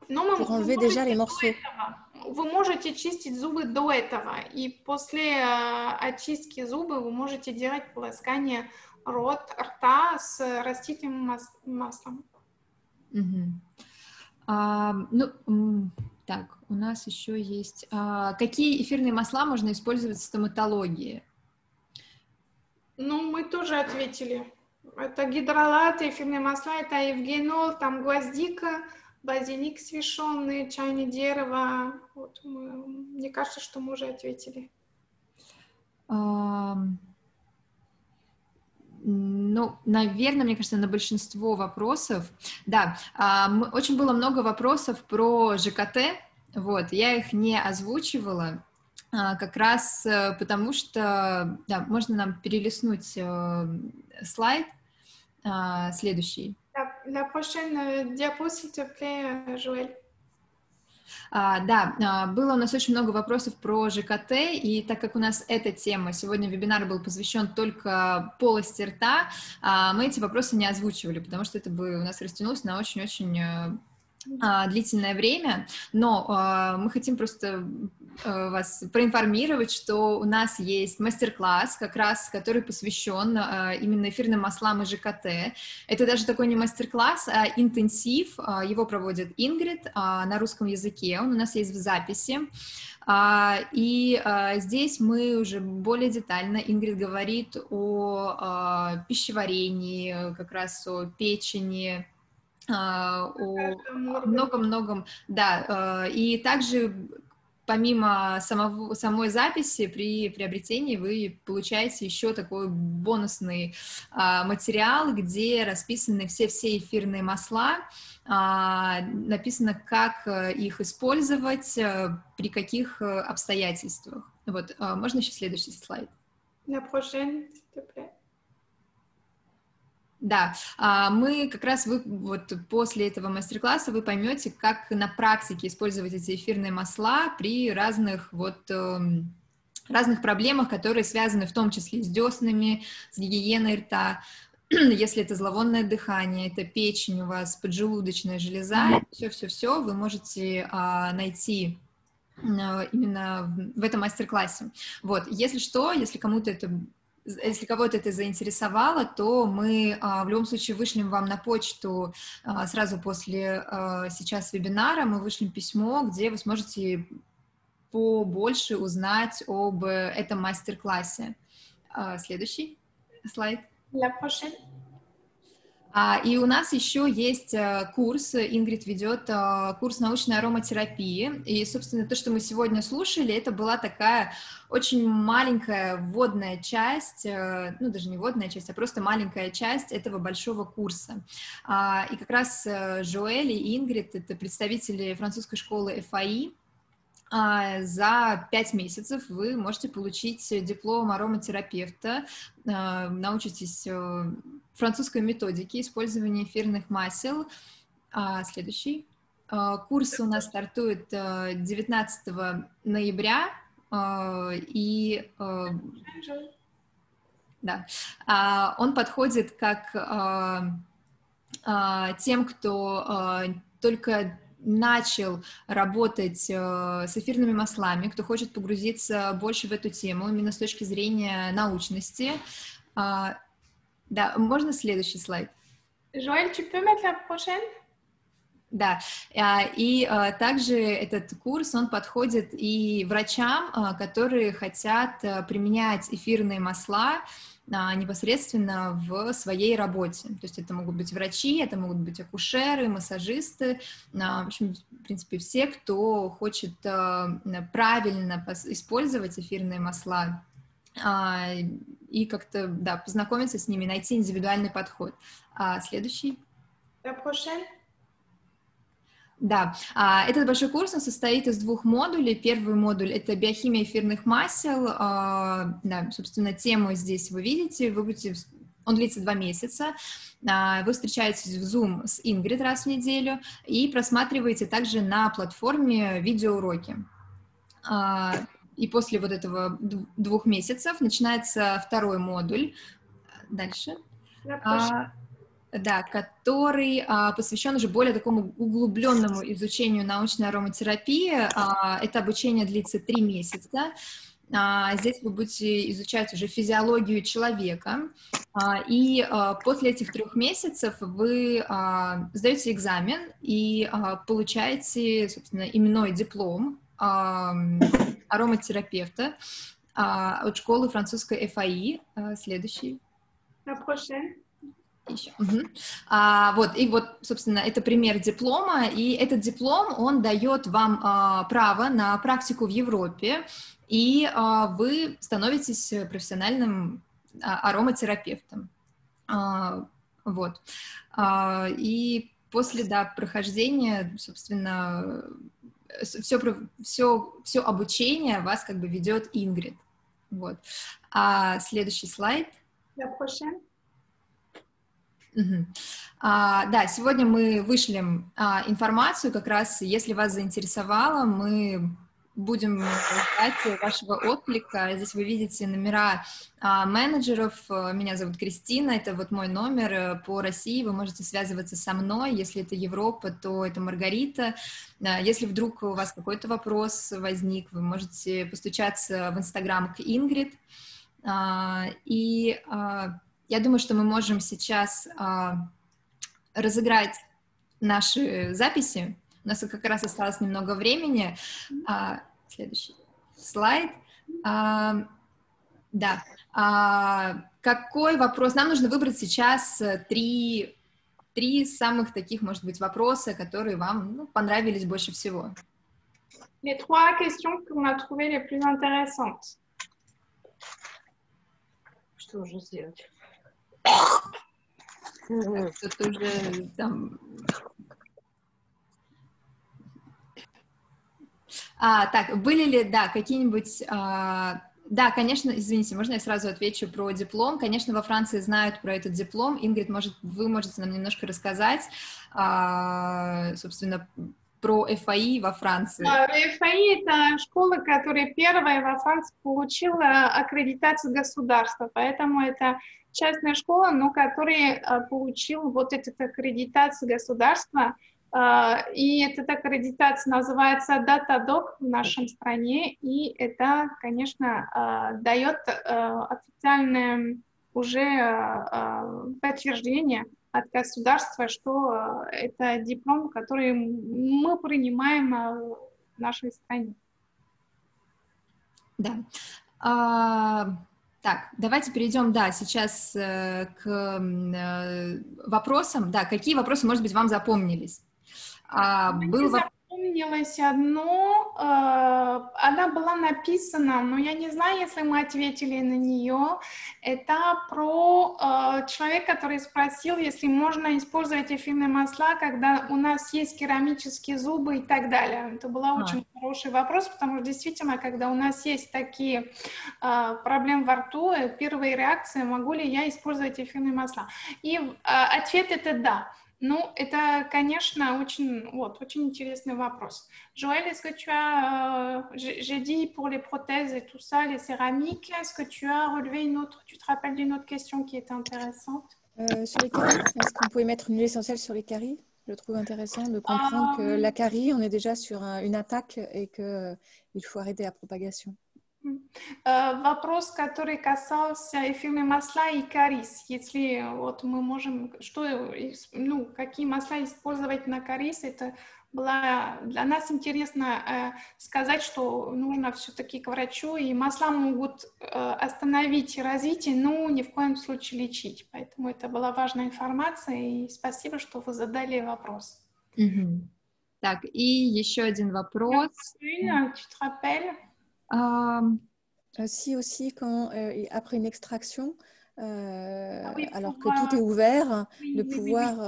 Но pour enlever déjà les morceaux. вы можете чистить зубы до этого, и после очистки зубов вы можете делать полоскание рта с растительным маслом. Так, у нас еще есть... Какие эфирные масла можно использовать в стоматологии? Ну, мы тоже ответили. Это гидролаты, эфирные масла, это евгенол, там гвоздика, базилик священный, чайное дерево. Вот мне кажется, что мы уже ответили. Ну, наверное, мне кажется, на большинство вопросов. Да, очень было много вопросов про ЖКТ, вот, я их не озвучивала, как раз потому что, да, можно нам перелистнуть слайд следующий. La prochaine diapo, s'il te plaît, Joël. Да, было у нас очень много вопросов про ЖКТ, и так как у нас эта тема, сегодня вебинар был посвящен только полости рта, мы эти вопросы не озвучивали, потому что это бы у нас растянулось на очень-очень длительное время, но мы хотим просто вас проинформировать, что у нас есть мастер-класс, как раз, который посвящен именно эфирным маслам и ЖКТ. Это даже такой не мастер-класс, а интенсив, его проводит Ингрид на русском языке, он у нас есть в записи, и здесь мы уже более детально, Ингрид говорит о пищеварении, как раз о печени, о многом-многом, да, и также помимо самой записи при приобретении вы получаете еще такой бонусный материал, где расписаны все эфирные масла, написано, как их использовать, при каких обстоятельствах. Вот, можно еще следующий слайд? La prochaine, s'il te plaît. Да, мы как раз, вот после этого мастер-класса вы поймете, как на практике использовать эти эфирные масла при разных проблемах, которые связаны в том числе с деснами, с гигиеной рта, если это зловонное дыхание, это печень у вас, поджелудочная железа, все вы можете найти именно в этом мастер-классе. Вот, если что, если кого-то это заинтересовало, то мы в любом случае вышлем вам на почту сразу после сейчас вебинара, мы вышлем письмо, где вы сможете побольше узнать об этом мастер-классе. Следующий слайд. La prochaine. И у нас еще есть курс, Ингрид ведет курс научной ароматерапии, и, собственно, то, что мы сегодня слушали, это была такая очень маленькая вводная часть, ну, даже не вводная часть, а просто маленькая часть этого большого курса. И как раз Жоэль и Ингрид — это представители французской школы ФАИ. За 5 месяцев вы можете получить диплом ароматерапевта, научитесь французской методике использования эфирных масел. Следующий. Курс у нас стартует 19 ноября, и да, он подходит как тем, кто только начал работать с эфирными маслами, кто хочет погрузиться больше в эту тему, именно с точки зрения научности. Да, можно следующий слайд? Joël, tu peux mettre la prochaine? Да, и также этот курс, он подходит и врачам, которые хотят применять эфирные масла непосредственно в своей работе. То есть это могут быть врачи, это могут быть акушеры, массажисты, в общем, в принципе, все, кто хочет правильно использовать эфирные масла и как-то, да, познакомиться с ними, найти индивидуальный подход. Следующий. La prochaine. Да, этот большой курс, он состоит из 2 модулей. Первый модуль — это биохимия эфирных масел. Да, собственно, тему здесь вы видите. Он длится 2 месяца. Вы встречаетесь в Zoom с Ингрид раз в неделю и просматриваете также на платформе видеоуроки. И после вот этого 2 месяцев начинается второй модуль. Дальше. да, который посвящен уже более такому углубленному изучению научной ароматерапии. Это обучение длится 3 месяца. Здесь вы будете изучать уже физиологию человека, и после этих 3 месяцев вы сдаете экзамен и получаете, собственно, именной диплом ароматерапевта от школы французской ФАИ. Следующий. La prochaine. Еще. Вот, собственно, это пример диплома, и этот диплом, он дает вам право на практику в Европе, и вы становитесь профессиональным ароматерапевтом. Вот. И после, да, прохождения, собственно, все обучение вас как бы ведет Ингрид. Вот. Следующий слайд. La prochaine. Да, сегодня мы вышлем информацию, как раз, если вас заинтересовало, мы будем ждать вашего отклика. Здесь вы видите номера менеджеров. Меня зовут Кристина, это вот мой номер по России. Вы можете связываться со мной. Если это Европа, то это Маргарита. Если вдруг у вас какой-то вопрос возник, вы можете постучаться в Инстаграм к Ингрид. И я думаю, что мы можем сейчас разыграть наши записи. У нас как раз осталось немного времени. Следующий слайд. Да. Какой вопрос? Нам нужно выбрать сейчас три самых таких, может быть, вопроса, которые вам понравились больше всего. Les 3 questions qu'on a trouvées les plus intéressantes. Что уже сделать? Кто-то уже там... Так, были ли, да, какие-нибудь... Да, конечно, извините, можно я сразу отвечу про диплом? Конечно, во Франции знают про этот диплом. Ингрид, вы можете нам немножко рассказать, собственно, про ФАИ во Франции. ФАИ – это школа, которая первая во Франции получила аккредитацию государства, поэтому это частная школа, но которая получила вот эту аккредитацию государства, и эта аккредитация называется DataDoc в нашей стране, и это, конечно, дает официальное уже подтверждение от государства, что это диплом, который мы принимаем в нашей стране. Да. Так, давайте перейдем, да, сейчас к вопросам. Да, какие вопросы, может быть, вам запомнились? Запомнилось одно, она была написана, но я не знаю, если мы ответили на нее. Это про человека, который спросил, если можно использовать эфирные масла, когда у нас есть керамические зубы и так далее. Это был очень хороший вопрос, потому что действительно, когда у нас есть такие проблемы во рту, первая реакция, могу ли я использовать эфирные масла? И ответ это да. Ну, это, конечно, очень интересный вопрос. Joël, est-ce que tu as, j'ai dit pour les prothèses et tout ça, les céramiques, est-ce que tu as relevé tu te rappelles d'une autre question qui était intéressante? Sur les caries, est-ce qu'on pouvait mettre une huile essentielle sur les caries? Je trouve intéressant de comprendre que la carie, on est déjà sur une attaque et qu'il faut arrêter la propagation. Вопрос, который касался эфирных масла и карис. Если вот мы можем, какие масла использовать на карис, это было для нас интересно сказать, что нужно все-таки к врачу, и масла могут остановить развитие, но ни в коем случае лечить. Поэтому это была важная информация, и спасибо, что вы задали вопрос. Так, и еще один вопрос. Tu te rappelles? Si aussi, après une extraction, alors que tout est ouvert, de pouvoir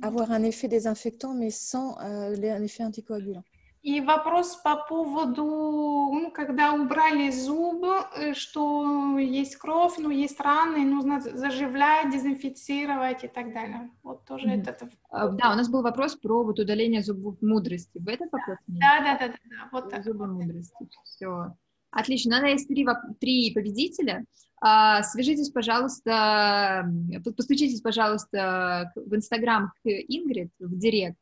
avoir un effet désinfectant, mais sans un effet anticoagulant. И вопрос по поводу, когда убрали зуб, что есть кровь, есть раны, нужно заживлять, дезинфицировать и так далее. Вот тоже это. Да, у нас был вопрос про вот удаление зубов мудрости. Вы этот вопрос? Да. Вот так. Зубы мудрости. Все. Отлично. У нас есть три победителя. Свяжитесь, пожалуйста, постучитесь, пожалуйста, в Инстаграм к Ингрид, в Директ,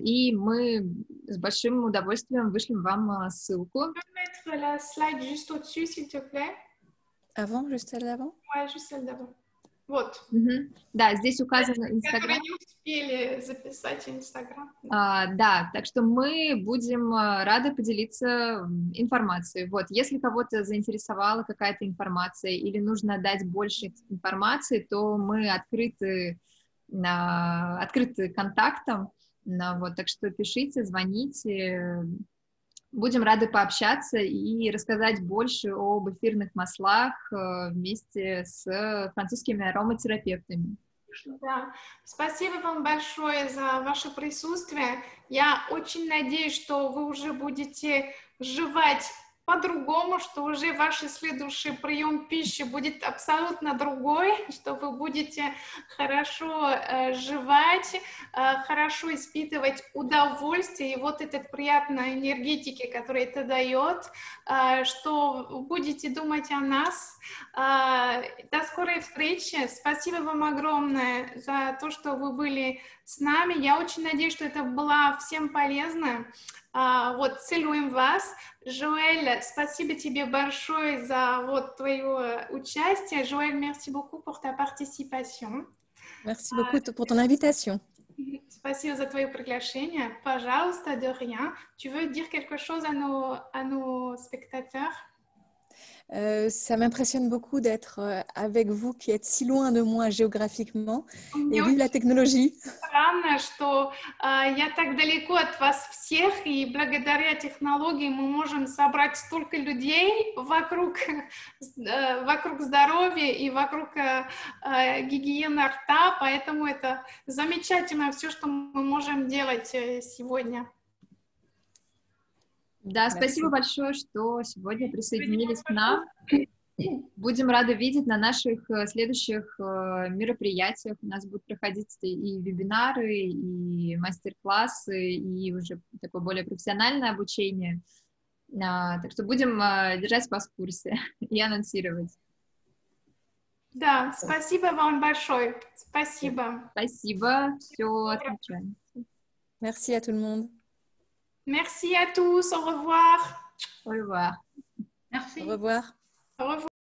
и мы с большим удовольствием вышлем вам ссылку. Mettre la slide juste au-dessus, s'il te plaît. Avant, juste celle d'avant? Ouais, juste celle d'avant. Вот. Да, здесь указан Которые Инстаграм. не успели записать Инстаграм. Да, так что мы будем рады поделиться информацией. Вот, если кого-то заинтересовала какая-то информация или нужно дать больше информации, то мы открыты контактам. Вот, так что пишите, звоните. Будем рады пообщаться и рассказать больше об эфирных маслах вместе с французскими ароматерапевтами. Да. Спасибо вам большое за ваше присутствие. Я очень надеюсь, что вы уже будете жевать по-другому, что уже ваш следующий прием пищи будет абсолютно другой, что вы будете хорошо жевать, хорошо испытывать удовольствие и вот этой приятной энергетики, которую это дает, что вы будете думать о нас. До скорой встречи. Спасибо вам огромное за то, что вы были с нами. Я очень надеюсь, что это было всем полезно. Вот, целуем вас. Joël, спасибо тебе большое за вот твое участие. Joël, merci beaucoup pour ta participation. Merci beaucoup pour ton invitation. Спасибо за твое приглашение. Пожалуйста, de rien. Tu veux dire quelque chose à nos spectateurs? Ça m'impressionne beaucoup d'être avec vous qui êtes si loin de moi géographiquement et vive la technologie. Странно, что я так далеко от вас всех, и благодаря технологии мы можем собрать столько людей вокруг здоровья и вокруг гигиены рта, поэтому это замечательно все, что мы можем делать сегодня. Да, спасибо большое, что сегодня присоединились к нам. Будем рады видеть на наших следующих мероприятиях. У нас будут проходить и вебинары, и мастер-классы, и уже такое более профессиональное обучение. Так что будем держать вас в курсе и анонсировать. Да, спасибо вам большое. Спасибо. Спасибо, все отлично. Merci à tout le monde. Merci à tous. Au revoir. Au revoir. Merci. Au revoir. Au revoir.